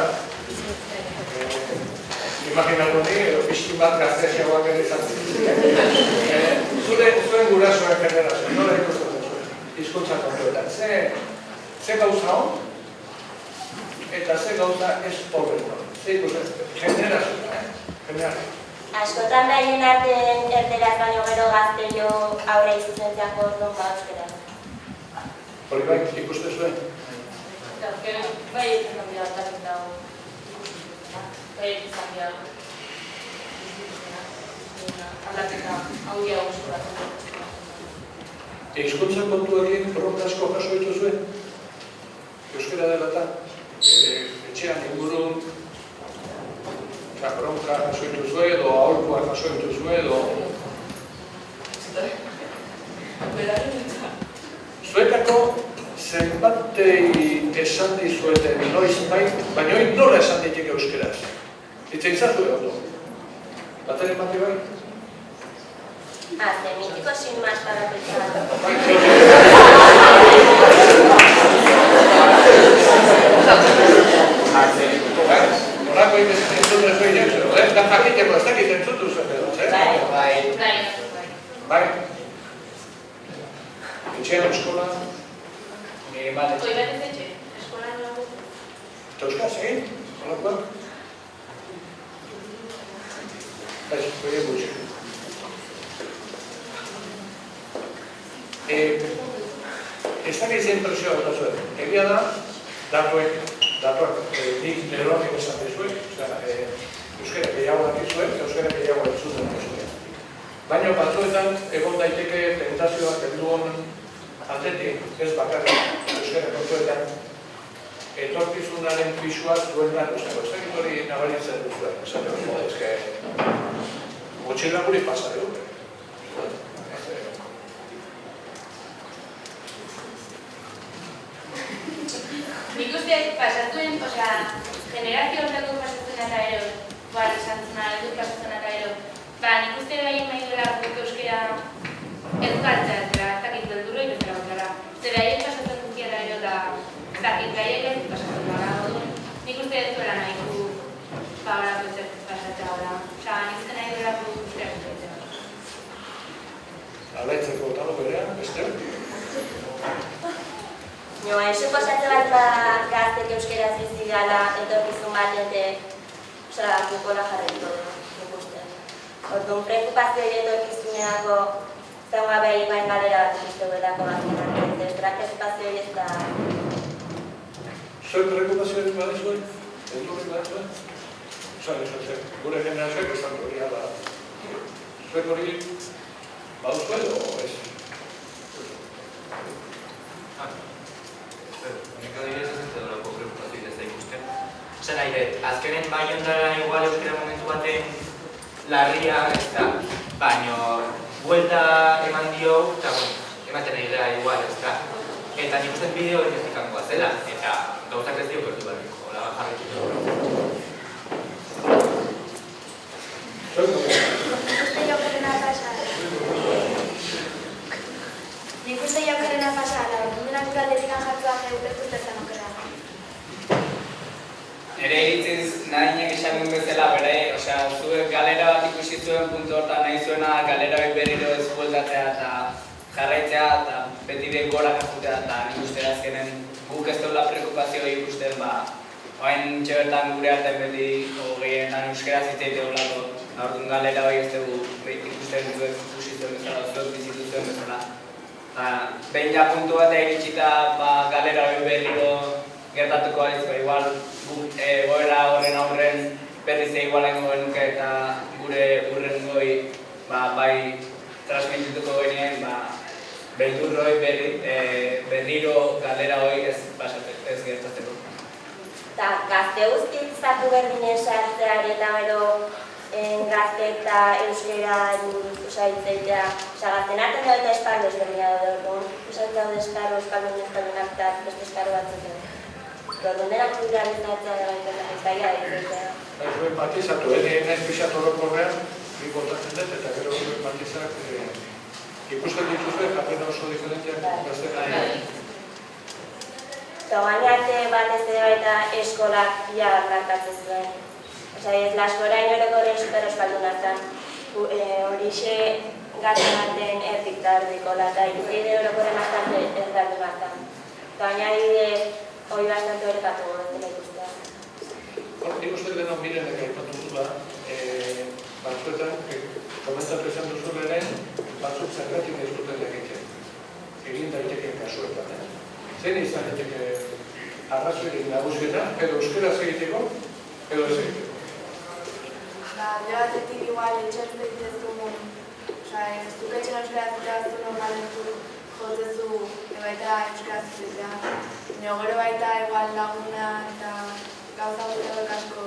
imaginatu ni, pixkin bat gazteagoak ere izan ziren. Zuen gurasoen generazio, nola ikusten zuen hizkuntza kontuetan. Ze gauza hon, eta ze gauza ez horretan. Ze ikusten, generazio. Askotan behien artean erderaz baino gero gaztelio aurre izuzentziako orduan euskaraz. Hori bai, ikusten zuen? Bai izan dira hartatik dago. Bai izan dira. Aldaketa handia guzturatzen. Hizkuntza kontuekin bronka asko jaso ditu zuen? Euskara dela eta etxean ingurun bronka jaso ditu zuen, edo aholkuak jaso ditu zuen, edo... Zuetako zenbatei esan dizueten noizbait, baina hori nola esan ditek euskaraz? Itzein zatu egon du? Bateren bati bai? Ze mitiko sin más para pensar. Horako entzun ez duen jauzero, da jakiteko ez dakit entzutu zuen edo, Bai. Etxean eskola? Koi bat ez etxe? Eskola nago? Eta euskaz egin? Holakoak? Ez, hori gutxi. Ez dakit zein presioa gota zuen. Egia da, datuak nik neronik esan dizuen, euskara gehiago dakizuen, euskara gehiago entzuten dizuen. Baina batzuetan egon daiteke tentazioak heldu honen aldetik, ez bakarrik euskara kontuetan, etorkizunaren pisuak duenan usteko. Ez dakit hori nabaritzen duzuen, esan dut, ezke motxila guri pasa dugu. Nik uste pasatuen, generazio horretako pasatzen eta ero, esan zena, edo pasatzen eta ero, nik uste behien nahi dela guk euskera ez galtzea, ez dakit beldurro ikustera gotara. Zer behien pasatzen dukiera ero eta ez dakit gaiek ez pasatzen gara. Nik uste ez duela nahi gu horako ez pasatzea gara. Nik uste nahi dela guk euskera gotara. Alaitzeko talo berean, beste? Eso pasatze bat gaztek euskeraz bizi gala etorkizun bat jentek gukola jarretuko ikusten. Orduan, preokupazio hori etorkizuneako zaunga behi bain galera bat ikusteguetako bazkenak. Preokupazio hori ez da... Zuen preokupazio hori bat zuen? Eldu hori bat zuen? Gure generazioak ez da hori ala. Zuek hori badu zuen o ez? Honek adibidez ez dut edolako preokupazioik ez da ikusten. Zer nahi dut, azkenen bai ondrara igual euskera momentu baten larria ez da, baina buelta eman dio, eta ematen nahi gara igual ez da. Eta nik usten bideo identifikangoa zela, eta gauzak ez dio perdu barriko, hola bat jarretu. Nik uste jaukarena pasala, ordunak galdetik jartzuak urtetzen okera. Nere iritziz nahinek esan bezala bere, zuek galera bat ikusi zuen puntu hortan nahi zuena galera bat berriro ez bueltatzea eta jarraitzea eta beti behin gora jartutea eta nik uste azkenen guk ez dela preokupazio ikusten oain txebertan gure artean beti gehienetan euskeraz hitz egite olako orduan galera hori ez dugu ikusten zuen ikusi behin ja puntu bat iritsita galera hori berriro gertatuko balitz, igual goera horren aurren berriz igualengo genuke eta gure urrengoi bai transmitituko genien beldur hori berriro galera hori ez gertatzeko. Eta gazte guztiak zatu berdinen sartzeari eta gero gazte eta euskera usaitzeitea. Gazten artean da eta esparru ezberdina daude orduan. Usaitzea daude esparru, esparrunak eta beste esparru batzuk edo. Orduan denak pluralizatzea da baita zaila ezberdina. Zuen matizatu, nahiz pixat orokorrean, bi botatzen dut eta gero zuen matizak ikusten dituzue jarrera oso diferenteak gazten ari. Eta gain arte batez ere baita eskolak pila bat markatzen zuen. Osa, ez laskora inorekoren super euskaldun hartan. Horixe gazten baten erdik da erdikola eta irudide orokoren bastante erdaldun hartan. Eta baina adibidez, hori bastante horretatu dela ikustea. Nik uste denon mirenek aipatu zula, batzuetan, komentatu izan duzu ere, batzuk zergatik ez duten egiten. Egin daiteken kasuetan. Zein izan daiteke arrazoirik nagusietan, edo euskeraz egiteko, edo ez egiteko. Alde batetik igual etxertu egitezu ez duk etxen euskaraz ikastu normaletu jotezu baita euskaraz egitea. Gero baita igual laguna eta gauza guztiak asko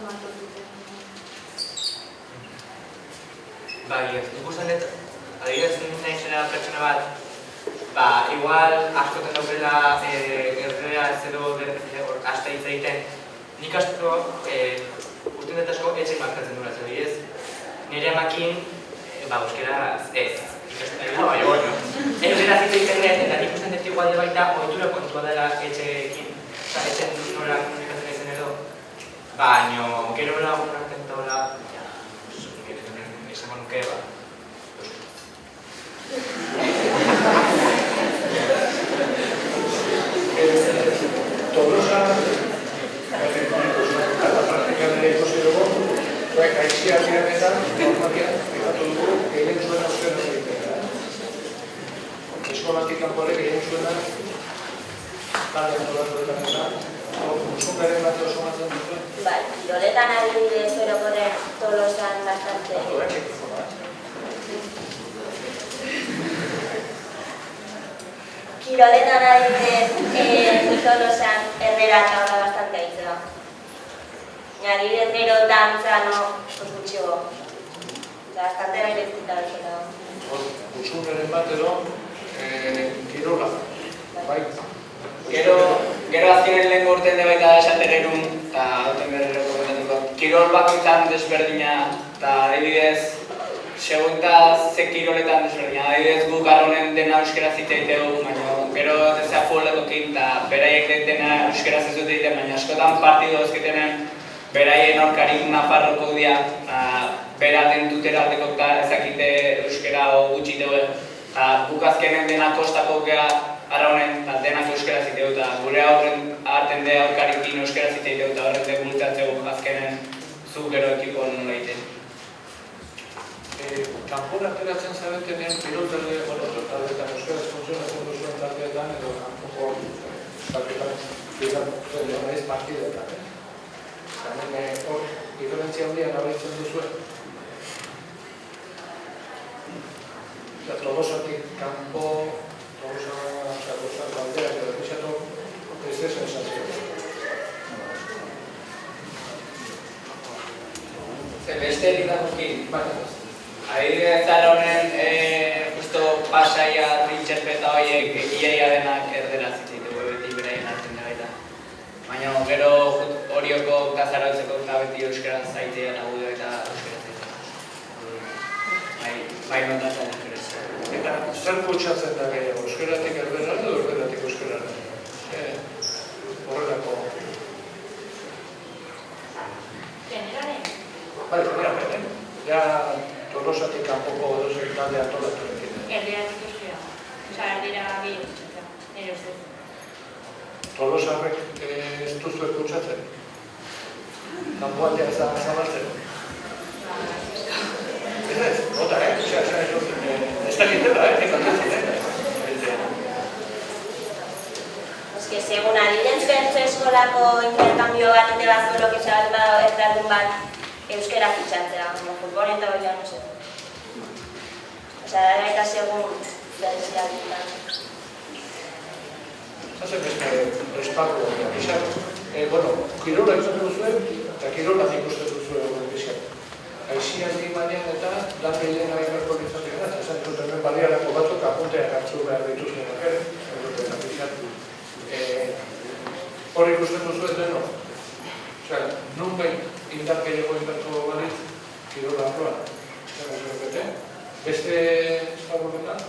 markotuko. Bai, nik uste dut, adibidez nahi zela pertsona bat, igual askotan daukela errea ez edo hasta hitz egiten. Nik asko, usten dut asko etxek markatzen dura zer ez. Nire amakin, euskeraz ez. Euskera zitza egiten eta nik usten dut igual baita ohitura kontua dela etxekin. Etxen nola komunikatzen ezen edo. Baina, gero lagunak eta hola, esango nuke, Tolosa, praktikan ere ikusi dugu, aitzia zirenetan, normalian, ekatu dugu, egin zuena euskera egitera. Eskolatik kanpore egin zuena, talde antolatuetan eta, musunkaren bat oso matzen duzuen. Bai, kiroletan adibidez orokorren Tolosan bastante. Kiroletan adibidez Tolosan herrera eta hola bastante aitzea. Adibidez gero dantzan gutxiago. Bastante gairezkita bezala. Musunkaren bat edo, kirola. Bai. Gero azkenen lehen urtean de baita esatererun, eta hauten berrero komentatuko. Kirol bakoitzan desberdina, eta adibidez, segun eta ze kiroletan desberdina. Adibidez guk arronen dena euskeraz ziteitegu, baina gero dezea futbolekokin, eta beraiek dena euskeraz ez dut egiten, baina askotan partido ezketenen beraien aurkarik Nafarroko dira, beraten dutera aldeko eta ezakite euskera gutxi deuen. Guk azkenen dena kostako gea arraunen denak euskera ziteu eta gure harten de aurkarikin euskera ziteu eta horretek bultzatzeu azkenen zu gero ekipo nola egiten. Kanpora ateratzen zaretenean kirol taldeetan euskaraz funtzionatzen duzuen taldeetan edo kanpoko taldeetan ez partidetan. Hor, diferentzia handia nabaritzen duzuen. Tolosatik kanpo, Tolosa taldeak edo pixatu ez ez sensazio. Beste eritakokin, adibidez honen justo pasaia, txerpeta horiek iaia denak erderaz zitzaitugu beti beraien hartzen da baita. Baina gero horioko kazarautzeko eta beti euskaraz zaitea eta gudu eta euskaraz zaitea. Bai notatzen diferentzia. Eta zer kutsatzen da gehiago, euskeratik erderara edo erderatik euskerara? Horrelako. Generaren? Bai, generaren. Ja Tolosatik kanpoko edozein talde antolatu egiten. Erderatik euskera. Osa, erdera gehiago kutsatzen, nire ustez. Tolosarrek ez duzu kutsatzen? Kanpoaldea ez da zabaltzen? Ez, nota, ez dakitela, nik aldatzen, eskolako interkambio bat ete bat zoro kexabat badago erdaldun bat euskera fitxatzea, como futbol eta hori no sé. Osea, da ikasi egun zerezia ditan. Zazen beste esparru izan. Bueno, kirola izan duzuen, eta kirola ikusten duzuen egun bizan. Aizian dimanean eta lan behien nahi berko ditzatik gara, esan dut hemen baliarako batzuk apunteak hartzu behar dituzten ere, hor ikusten duzuen deno. Osea, nun behin indar gehiago inbertu balitz, kirola arloan. Beste esparruetan?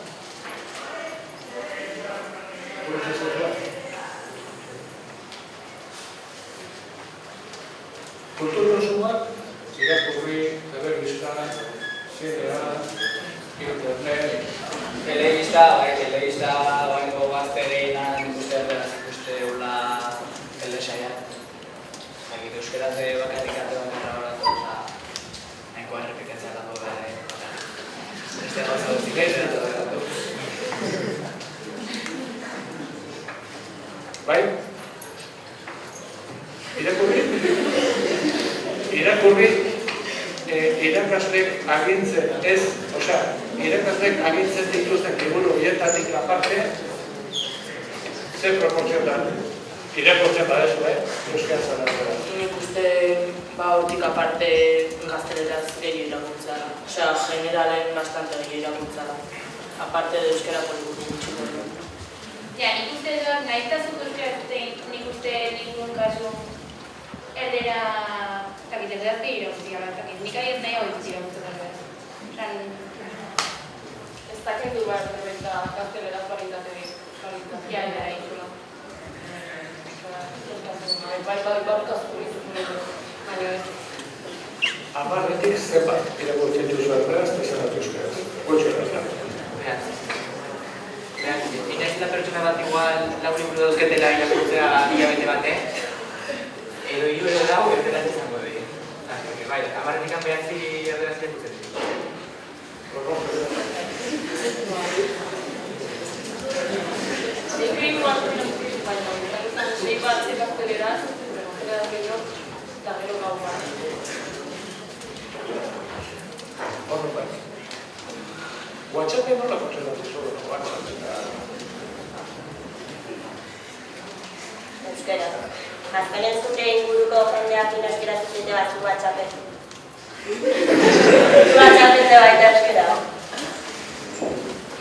Kultur konsumoak, irakurri, telebista, zinea, internet... Telebista, baino gaztereinan ikuste ula telesaia. Euskaraz bakarrik arte bat eta horatu, nahiko errepikatzea dago behar. Beste gauza duzik ez eta beratu. Bai? Irakurri, irakaslek agintzen ez, osea, irakaslek agintzen dituzten liburu hietatik aparte, zer proportziotan irakurtzen badezu, euskara zara. Nik uste, hortik aparte gazteleraz gehiago irakurtza da. Osea, generalen bastante gehiago irakurtza da. Aparte de euskarako liburu gutxiko. Ja, nik uste dut, nahi eta zuk euskara zuten, nik uste ningun kasu erdera, takit, erderaz gehiago irakurtzik gara, takit, nik ari ez nahi hau dituz irakurtzen dara. Ez dakit du behar eta gazteleraz baritate Ja, itxula. Bai, barkazko dituzun baina ez. Amarretik zenbat irakurtzen duzu erderaz, bezanatu euskaraz. Gutxo erderaz. Inaiz eta pertsona bat igual lau liburu dauzketela irakurtzea hilabete bate, edo hiru edo lau erderaz izango dira. Bai, amarretik behatzi erderaz irakurtzen dira. Nik asko irakurtzen baina, sei bat gazteleraz, gazteleraz gehiago, eta gero gau bat. Horro bai. WhatsApp-en nola kontzeratu zuen, WhatsApp eta... Euskara. Azkenen zure inguruko jendeak euskara zuzite batzu WhatsApp-en. WhatsApp-en de baita euskara.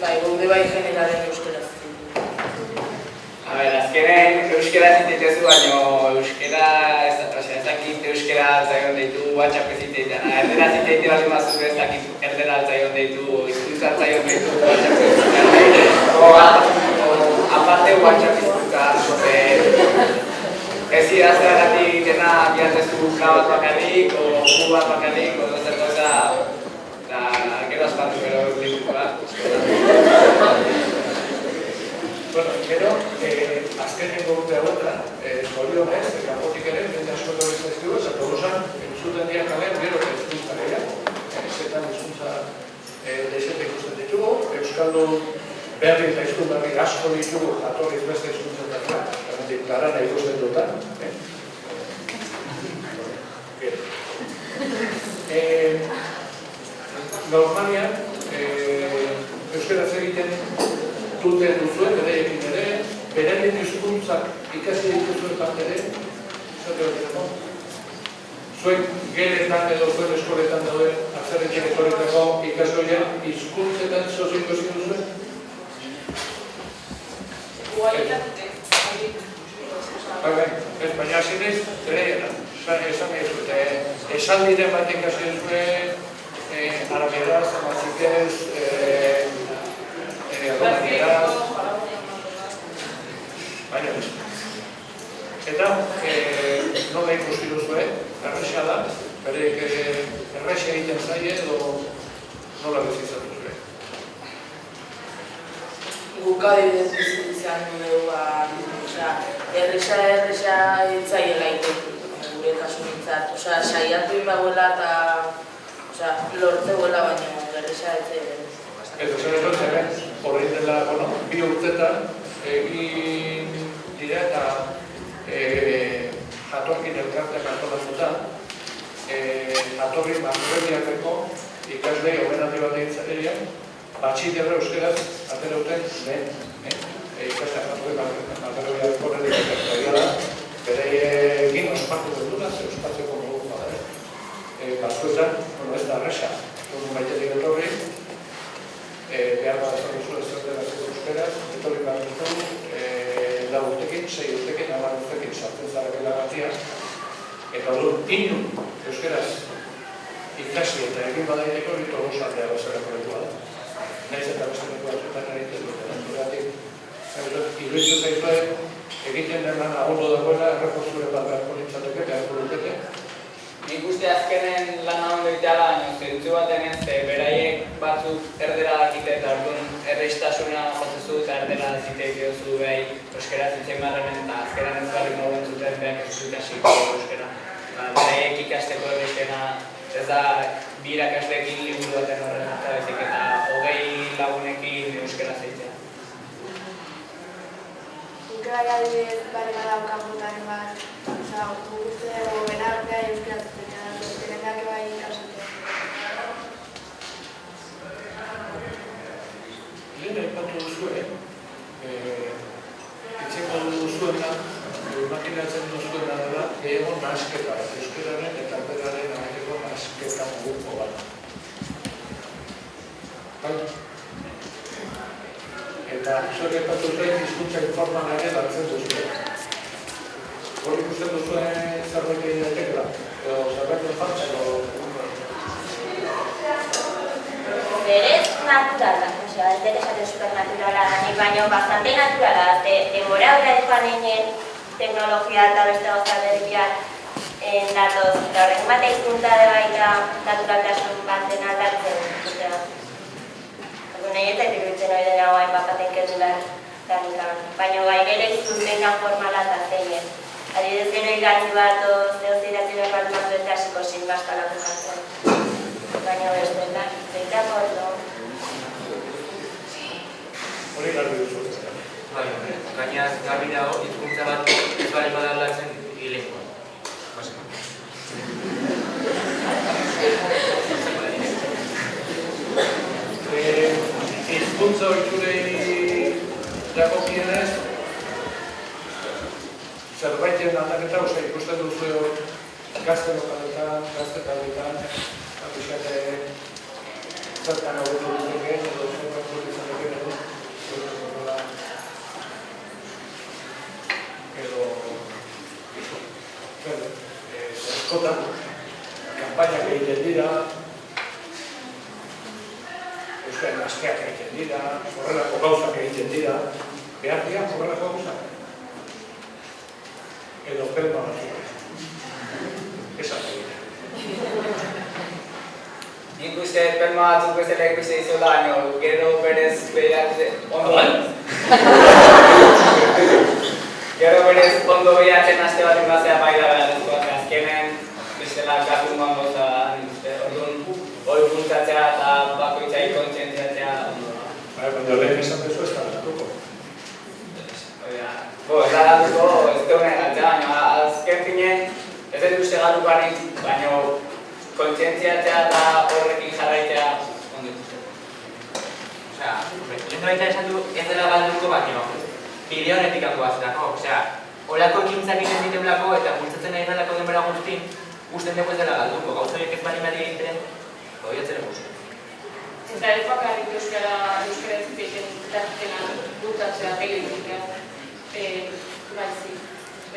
Bai, gaude bai generalen euskara zuzite. A ber, azkenen euskara zitetezu, baina euskara ez dakit euskara altzaion deitu WhatsApp zitetean. Erdera zitetean bali mazu ez dakit erdera altzaion deitu, izkuntza altzaion deitu WhatsApp zitetean. Aparte WhatsApp izkuntza, ez idazteagatik dena bihatezu bat bakarrik, o gu bat bakarrik, o dozer gauza, eta gero aspatu gero liburuak. Bueno, gero, azkenengo urte hauetan, zorionez, kanpotik ere, bende asko etorri zaizkigu, eta Tolosan, entzuten dira kalean, gero hezkuntza gehiago. Zetan hezkuntza desente ikusten ditugu, Euskaldun berri eta hizkun berri asko ditugu, jatorriz beste hizkuntza dira, eta garana ikusten dutan. Normalian, euskaraz egiten dute duzuen, bereekin ere, beraien hizkuntzak ikasi dituzuen parte ere, zate hori dago. Zuen geletan edo zuen eskoletan dauden atzerretik eskoletako ikasgoien hizkuntzetan zoziko zituzuen? Baina zinez, esaldiren bat ikasi duzuen, arabieraz, amazikez, romanieraz, baina ez. Eta, nola ikusi duzuen, erresa da, berek erresa egiten zaie edo nola bezizatu zuen. Guk adibidez bizitzean dugu, erresa itzaiela gure kasu nintzat. Saiatu inbagoela eta lortzeuela baina erresa itzaiela. Eta zer etortzen, horrein dela, bi urtetan, egin dira eta jatorkin elkarteak antolatuta, jatorri Makurrediakeko ikaslei homenaldi bat egin zatean, batxillerra euskeraz aterauten lehen ikasleak jatorri Makurrediakeko da, bereiekin ospatu dutuna, ze ospatzeko modu bada. Batzuetan, ez da arresa, maitetik etorri, behar bat esan duzu ez zerten aziko euskeraz, etorri behar duzu, 4 urtekin, 6 urtekin, 10 urtekin sartzen zarakela gatia, eta inu euskeraz ikasi eta egin badaiteko bitu gozaldea bazera proiektua da. Naiz eta beste leku batzuetan egiten duten. Iruditzen zaitue, egiten den lan agondo dagoela, erreforzure bat beharko nintzateke, beharko lukete. Nik uste azkenen lan ondo itala, zentzu baten ez, beraiek batzuk erdera dakite eta orduan erreistasuna jotzezu eta erdera zite diozu behi euskera zitzen barremen eta azkeran ez barri mogun zuten behak ez zut hasiko euskera. Beraiek ikasteko erreistena ez da bi irakasleekin liburu baten horren eta bezik eta 20 lagunekin euskera zeitzea. Gai adibidez bari badaukamutaren bat, guzti benartea euskera zutenean, zutenean bai ikasatea. Lehen aipatu duzue, itzeko duzuena, imaginatzen duzuena dela, egon nahasketa, euskeraren eta beraren arteko nahasketa moduko bat. Eta zuek aipatu zuen hizkuntza informalaren hartzen duzue. Hor ikusten duzuen zerbait egin daitekela, edo zerbait faltza edo... Berez naturala, ez dut esaten supernaturala da, nik baino bastante naturala, denbora horra joan egin teknologia eta beste gauza berriak datoz, eta horrekin bat hizkuntza da baita naturaltasun baten aldatzen dutea. Nahi eta iruditzen hori dena guain bapaten kedulan lan. Baina bai gero hizkuntzena formala eta zeinen. Adibidez gero idatzi bat o zehoz idatzi behar bat bat eta hasiko zin bastalako jartzen. Baina beste lan, zeitako ordo. Hori garbi duzu. Gainaz, garbi dago, hizkuntza bat ez bali badalatzen hileko. Hizkuntza ohiturei dagokienez, zerbaiten aldaketa, ikusten duzu gazte lokaletan, gazte taldetan, apixate zertan hobetu duteken, edo zerbait izan duteken edo askotan, kanpainak egiten dira, euskaren askeak egiten dira, horrelako gauzak egiten dira, behar dira horrelako gauzak. Edo pelma batzuk. Esan egiten. Nik uste pelma batzuk bezala ikuste izula, gero berez ondo gero berez ondo behatzen aste bat inbazea baila behar azkenen bezala gazun gauza orduan hori bultzatzea eta bakoitzai kontzientziatzea ondo. Baina lehen esan dezu ez da latuko. Ez da latuko, ez duen egatzea, baina azken finen ez dut uste galukanik, baina kontzientziatzea eta horrekin jarraitzea ondo ikusten. Osea, lehen baita esan du ez dela galduko, baina bide honetik hango aztako. Osea, holako ekintzak egiten diteulako eta bultzatzen nahi delako denbora guztin, usten dugu ez dela galduko. Gauza horiek ez bali egiten, hori atzeren guzti. Eta ez bakarrik euskara ziteiten daztena bultatzea gehiagitea. Baizik.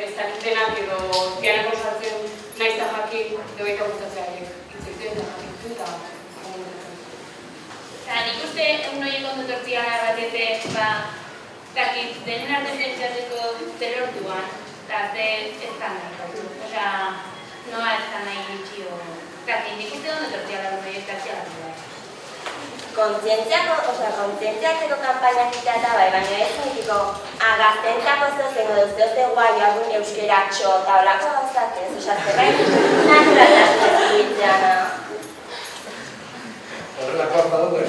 Ez dakitenak edo dianeko sartzen nahiz eta jakin dobeita bultatzea itzekten da jakin eta komunikatzen. Nik uste egun horiek ondo tortian arbatete, dakit, denen artean pentsatzeko zer orduan, eta ze estandar. Osea, noa ez da nahi nitxio. Dakit, nik uste ondo tortian lagun horiek tartia lagun. Kontzientziatzeko kanpainak itea eta bai, baina ez nitiko gaztentzako zezen edo zeoze guai agun euskeratxo eta olako gauzak ez, osa zerbait naturaltasun ez duitzeana. Horrelako harta dute?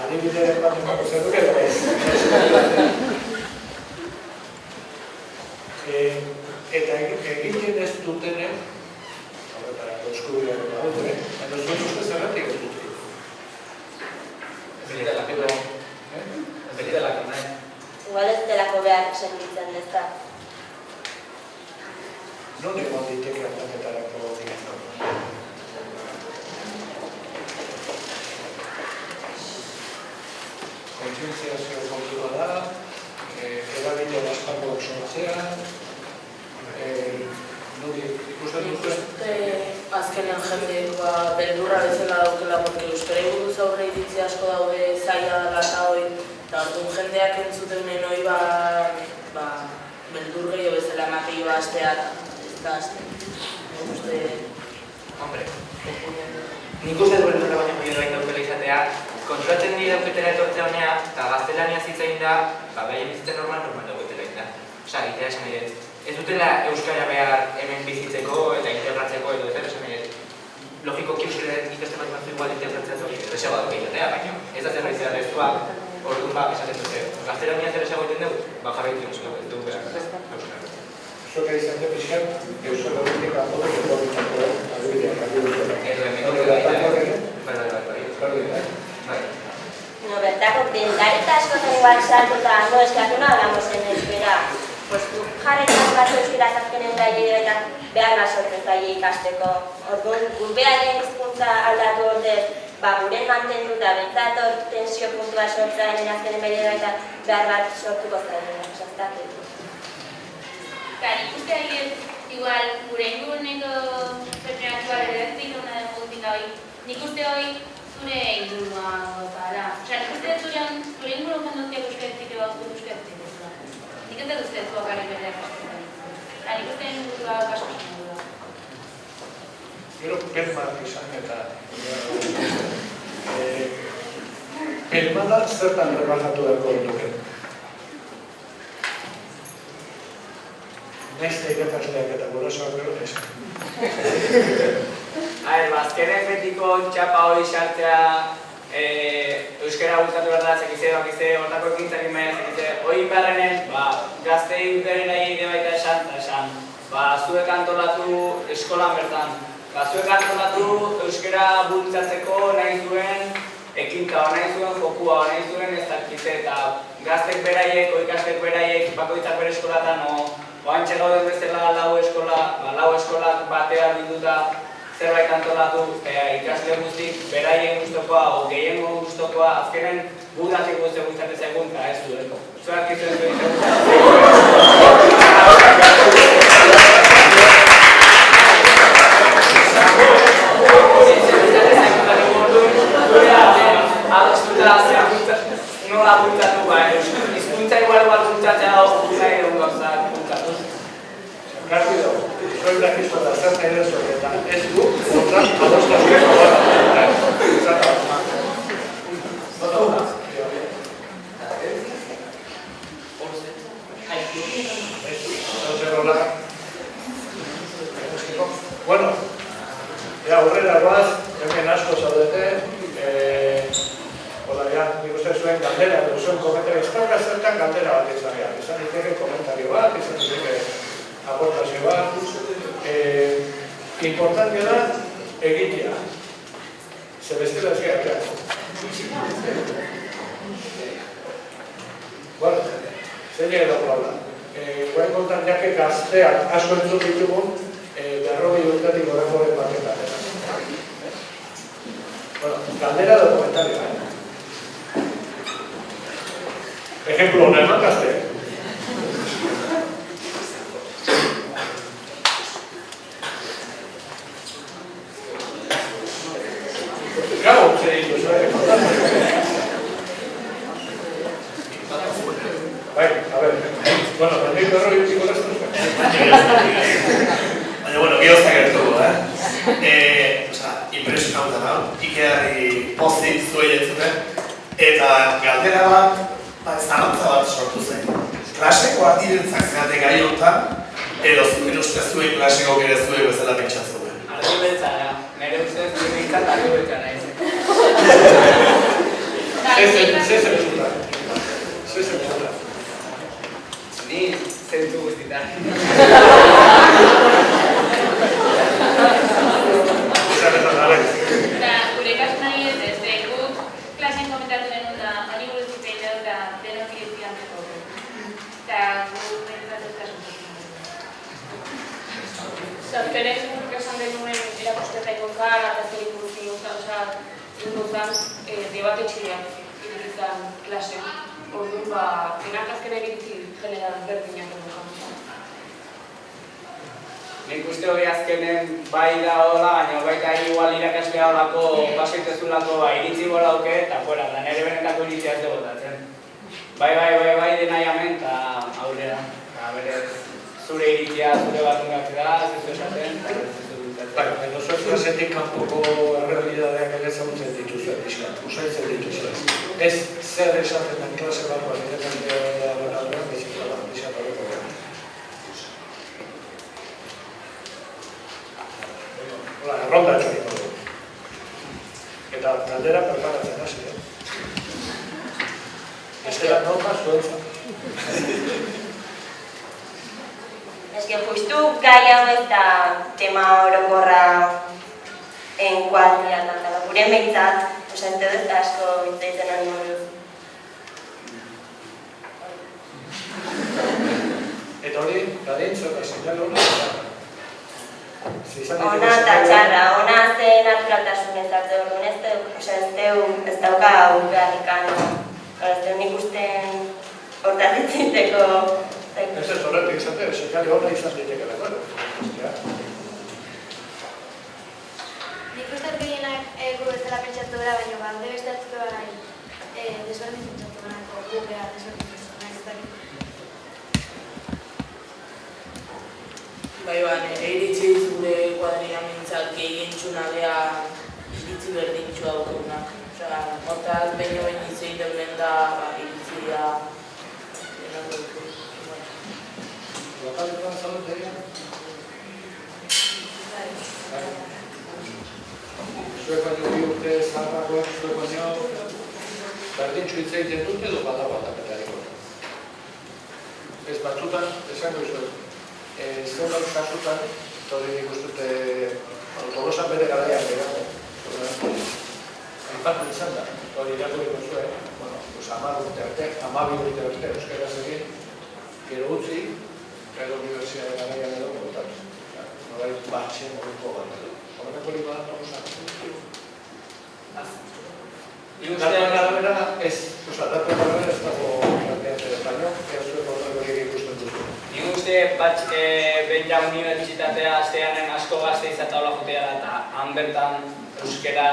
Adibide bat emako zer duke edo ez? sentitzen dezta. Non egon diteke aldaketarako direktor? Kontzientziazio kontua da, eragile esparruak sortzea, ikusten duzuen? Azkenean jendeek beldurra bezala daukela, porque euskarari buruz aurre iritzi asko daude zaila dela eta hori, eta orduan jendeak entzuten hori beldur gehiago bezala ematei astea eta uste... Hombre, nik uste duen nola baina moio baita daukela izatea, konturatzen nire dauketela etortzea honea, eta gaztelania zitzain da, behien bizitzen normal dauketela inda. Osa, egitea esan nahi ez dutela euskara behar hemen bizitzeko eta integratzeko edo eta esan nahi logikoki euskara ikasten bat batzu igual integratzea hori erresago dut egitea, baina ez da zerbait zera reztua, orduan esaten dute. Gaztelania zerresago egiten dugu, jarraitu euskara, ez dugu behar euskara. Zueka izan dut pixkan, euskara horretik apotek etorritako adibideak Bertako dendarita asko zen igual sartuta, no eskatu no hablamos en euskera. Pues jarretan bat euskera azkenen daile eta behar bat sortzen zaile ikasteko. Orduan, gurbearen hizkuntza aldatu ordez, gure mantendu da bentzat tensio puntua sortzen azkenen daile eta behar bat sortuko zaile. Nik uste ahiet, igual, gure inguruneko zerperatua bederatzik hona den guztika hori, nik uste hori zure ingurua gotara. Nik uste zure ingurun jendoztiak euskarezik euskarezik. Nik ez dut uste zuak gari bederak euskarezik. Nik uste ingurua kaskozen ingurua. Gero Pelmak izan eta Pelmada zertan rebajatu dako duke? Naizte irakasleak eta gurasoak gero ez. Azkenen betiko txapa hori sartzea euskara bultzatu behar da, zekize, hortako ekintzak inbaina, zekize, hori inbarrenen, gaztei beren nahi ide baita esan, zuek antolatu eskolan bertan, zuek antolatu euskara bultzatzeko nahi zuen ekintza, nahi zuen jokua, nahi zuen ez dakize, eta gaztek beraiek, ikastek beraiek, bakoitzak bere eskolatan, oantxe gauden bezala lau eskolak batean bilduta zerbait antolatu ikasle guztik beraien gustokoa o gehiengo gustokoa azkenen gudatik guzti gustatzen zaigun eta ez dueko. Zuak izan nola bultzatu hizkuntza igual bultzatzea nahi egun gauzak bultzatu. Rápido, soy dakizu da zer nahi dezu eta ez du, kontra, adostasuko gara. Bueno, aurrera guaz, hemen asko zaudete, nik uste zuen galdera, edo zuen komentario, ez dauka zertan galdera bat izan behar. Izan diteke komentario bat, izan diteke aportazio bat. Importantia da, egitea. Ze bestela ez gehiago. Bueno, zein edo da. Guain kontan jake gazteak asko entzut ditugun, berrogi urtetik horrekoren baketan. Bueno, galdera edo komentario. Ejemplo, una eman gazte. Gabo, zer ditu, bai, a ver, bueno, berdin berro ditiko lestu baina, bueno, gehozak gertugu, impresionauta da, Ikeari pozik zuei entzuten, eta galdera bat, zarantza bat sortu zen. Klaseko ardirentzak zerate gai honetan, edo zuen uste zuen klaseko gire zuen bezala pentsatzen duen. Ardi beltzara, nire ustez zuen bintzat ardi beltzara nahi zen. Zezen zuta. Ni zentzu guztita. Gure kasu nahi ez, guk klasen komentatu genuen da, hori buruz hitz egin dut da denok iritzian dugu. Eta Zazkeren esan genuen erakusketa ikontzan, artazeri guzti ingozan, debate txilean izan klasean. Orduan, denak azkenen iritzi general berdinak edukan. Nik uste hori azkenen bai da hola, baina baita igual irakaslea holako paseitezulako iritzi bola duke, eta fuera, da nire benetako iritzia ez botatzen. Bai, dena jamen, eta aurrera. Berez, zure iritzia, zure bat ungatzea, ez ez esaten, eta ez ez dutatzen. Bai, nosoz klasetik kanpoko errealidadeak ere zagutzen dituzue, pixkat, usaitzen dituzue. Ez zer esaten den klase bakoa, independea beraduan, bizitza bat, pixkat horreko. Hola, erronda etxoriko dugu. Eta galdera preparatzen hasi, Ez dela norma zuentzat. Ez que justu gai hau eta tema orokorra enkuadrian da. Gure meitzat, usante dut asko bitzaiten hori buruz. Eta hori, gadintzo eta sinjalo hori. Ona eta txarra, ona ze naturaltasun ezartze orduan, ez dauka beharrikan, ez dut nik usten hortaz ditzaiteko. Ez ez horretik izate, sinjalo hori izan diteke dagoen. Nik uste gehienak gu bezala pentsatu gara, baina balde bestatzeko bai desberdin pentsatu garako gu behar desberdin pentsatu. Bai, nire iritzi zure kuadria mintzak gehientzuna beha iritzi berdintxua dugunak. Hortaz, behin izei deuren da iritzia denok dugu. Lokaletan zaudete egin? Zuek baino bi urte zaharrakoak, zuek baino berdintxu hitz egiten dut edo badabataketarik. Ez batzutan, esango izuet. Zenbat kasutan, hori nik uste Tolosan bere garaian gehiago. Aipatu izan da, hori irakuriko zuen, 10 urte arte, 12 urte arte euskaraz egin, gero utzi, gero universitate garaian edo botatu. Norai batxen horreko bat edo. Horreko hori bat Tolosan. Datuen arabera ez dago planteatzen baino, ez zuen horreko hori ikusten duzu. Nik uste bat Benja unibertsitatea asteanen asko gazte izataula jotea da, eta han bertan euskera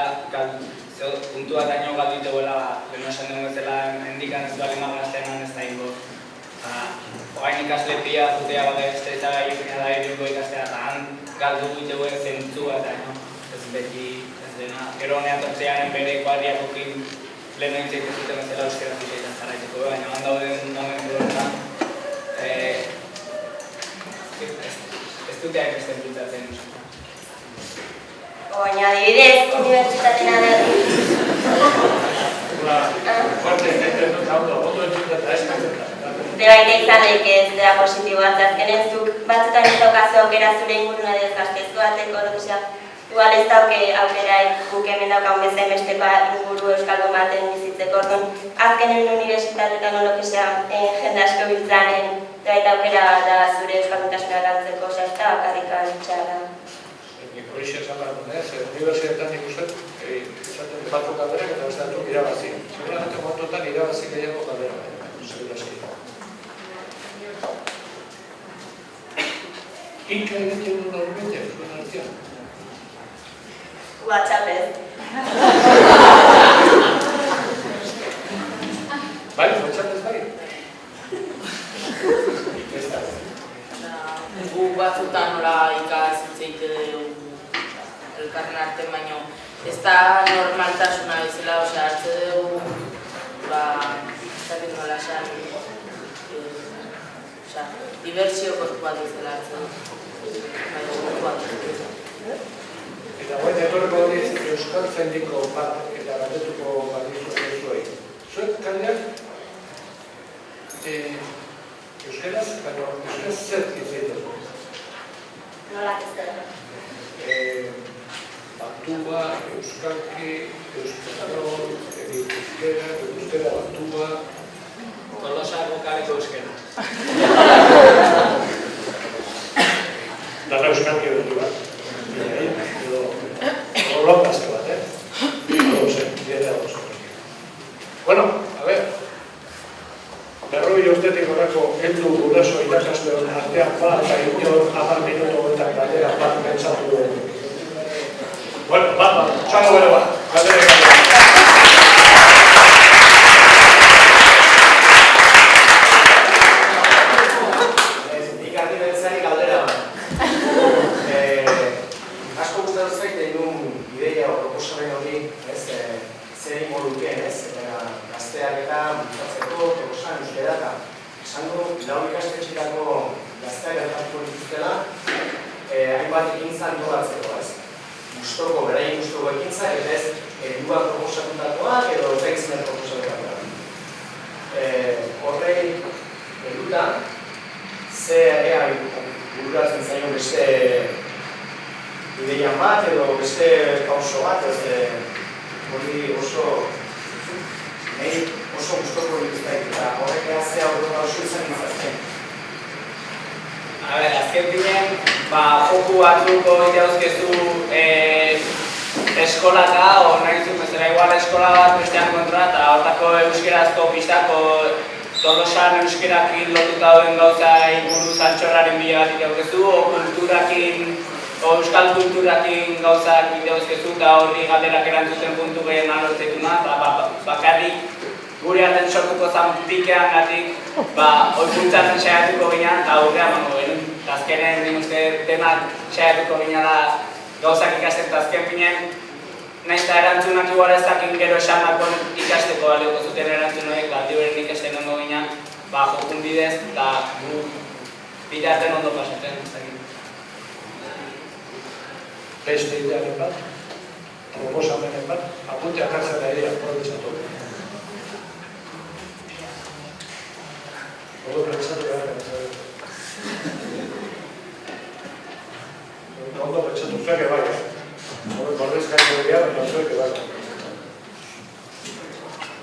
puntua daño galdu iteguela, lehenu esan duen bezala hendikan ez duak eman gaztean ez da ingo. Hogain ikasle pia jutea bat ez da izagaiukina da iruko ikastea, eta han galdu iteguen zentzua eta ez beti ez dena. Gero honean tortzearen bere kuadriakokin lehenu intzeik ez duten bezala euskera zuzeetan jarraiteko, baina han dauden momentu horretan ez dute hainbeste enplutatzen. Baina adibidez, unibertsitatea da. Debaita izan daik ez dira positiboa, azkenen zuk batzutan ez daukazu aukera zure inguruna edo gaztezko bateko, igual ez dauke aukera guk hemen daukaun bezain besteko inguru euskaldun baten bizitzeko, orduan azkenen unibertsitateetan jende asko biltzanen debaita aukera da zure euskalduntasuna galtzeko, ez da bakarrikan itxara. Horixe esan behar dunez, unibertsitatean ikusten, izaten batzuk galderak eta beste batzuk irabazi. Seguramente momentotan irabazi gehiago galdera baina, seguraski. Inka egiten duen normalmente, zuen artean? WhatsAppez. Bai, WhatsAppez bai? Ez da. Gu batzutan nola ikas hitzeite dugu elkarren artean, baino ez da normaltasuna bezala, hartze dugu, zaten nola esan, diversio kortu bat bezala hartze dugu. Eta guen etorreko hori euskal zaindiko bat eta galdetuko badizu zuei. Zuek kaleak euskaraz, baina euskaraz zer izaitu? Nola ez da? Batua, euskalki, euskaldun, euskera, batua... Tolosako kaleko euskera. Dara euskalki hori. lau ikastetxeetako gazteak elkartuko dituztela, hainbat ekintza antolatzeko, ez? Beraien gustoko ekintzak, eta ez helduak proposatutakoak edo tekzinen proposatutakoak. Horrei helduta, ze ea bururatzen zaio beste ideian bat edo beste pauso bat, hori oso gustoko dituztaik, eta horrek ea ze aurrera oso izan izazten. Azken binen, joku batzuko irauzkezu eskolaka, hor nahi zuen bezala igual eskola bat bestean kontra, eta hortako euskerazko pistako Tolosan euskerakin lotuta dauden gauza buruz altxorraren bila bat irauzkezu, o euskal kulturakin gauzak irauzkezu, eta horri galderak erantzuten puntu gehien alortzetuna, eta bakarrik gure arten sortuko zan pikean gatik, hori puntzatzen saiatuko ginen, eta aurrean mango genuen. Azkenen, nimuzte, denak saiatuko ginen da gauzak ikasten, eta azken pinen, nahiz eta erantzunak igual ezakin gero esanako ikasteko balioko zuten erantzunoek, aldi horren ikasten ondo ginen, jokun bidez, eta gu bideaten ondo pasatzen. Beste idearen bat, proposamenen bat, apunteak hartzen ere aprobetxatu. Ondo pentsatu behar, ondo pentsatu zuek ebai, bordezkaino dira, baina zuek ebai.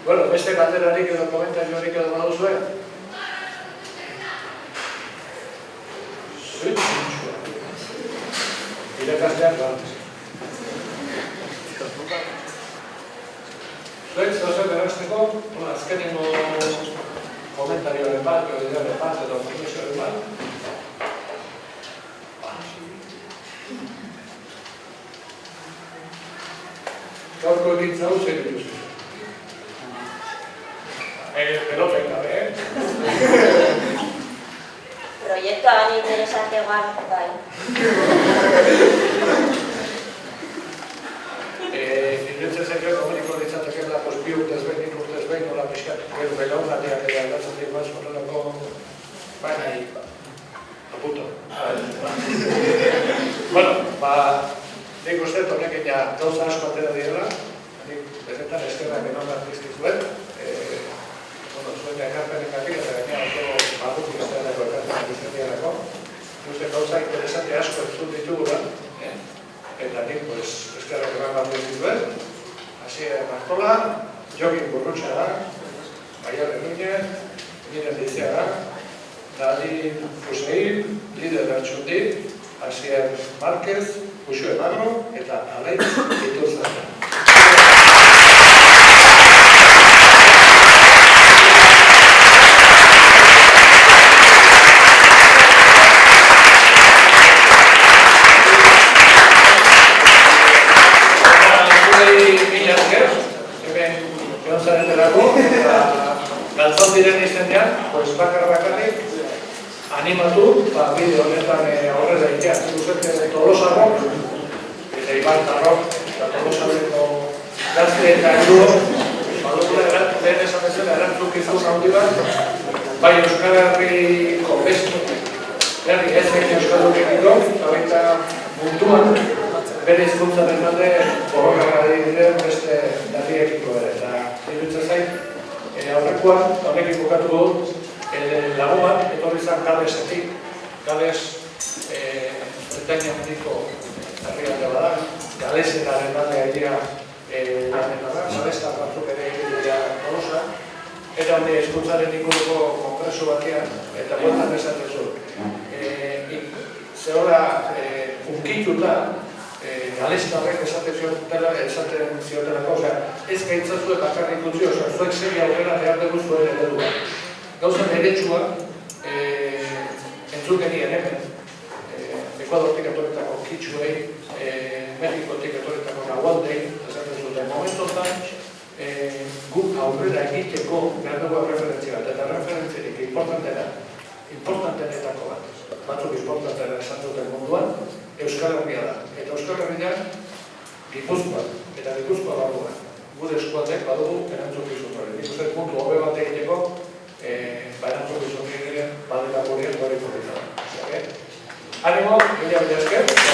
Bueno, beste galderarik edo komentariorik edo baduzue? Zuitxua. Irakasleak bat. Zuek, zauzen erazteko, azkenengo komentarioaren bat, idearen bat, edo profesioaren bat. Gaurko egintza hau zer dituzu. Peloten gabe, Proiektua bani interesantegoan, bai. Iruditzen zen gero komuniko ditzatekela, bi urtez behin, nola pixkat, gero belaunatiak ere aldatzen dira horrelako, baina, apunto. Bueno, nik uste honekin gauza asko atera direla, nik bezetan eskerrak eman artistizuen, zuen ekarpenengatik eta gainera badut izaneko ekarpenak izan diarako. Uste gauza interesante asko entzun ditugula, eta nik eskerrak eman artistizuen, Asier Martola, Jokin Burrutxa da, Maialen Núñez, Miren Dizia da, Nadine Fusein, Lider Bertxundi, Asier Márquez, Uxue Magro eta Aleitz Ituzan. Galtzon diren izenean, bakarrik animatu, bideo honetan aurrera itea. Zuzete Tolosarrok, eta Ibartarrok, eta Tolosarreko gazte eta helduo, badugula lehen esan bezala erantzukizun handi bat, bai Euskal Herriko beste, herri ezek Euskaldunekiko, eta baita munduan, bere hizkuntzaren alde borroka diren beste herriekiko ere. Eta iruditzen zait, aurrekoan, honekin bukatu dut, lagun bat, etorri zan Galesetik, Gales Britania handiko herrialde bada, Galesetaren alde airea lanen da, Galestar batzuk ere egitea Tolosa, eta hori hizkuntzaren inguruko kongresu batean, eta bueltan esaten zuen. Zehora, unkituta, Galestarrek esaten ziotelako, ez gaitzazue bakarrik utzi, zuek segi aurrera behar dugu zuen eredua. Gauza deretsua, entzun genien hemen, Ekuadortik etorretako kitxuei, Mexikotik etorretako nahualdei, esaten zuten momentotan, guk aurrera egiteko behar dugu referentzia bat, eta referentziarik importantenetako bat. Batzuk importantena esan duten munduan, Euskal Herria da. Eta Euskal Herria Gipuzkoa, eta Gipuzkoa barruan. Gure eskualdek badugu erantzukizun hori. Nik uste puntu hobe bat egiteko, erantzukizun ere Animo, mila esker.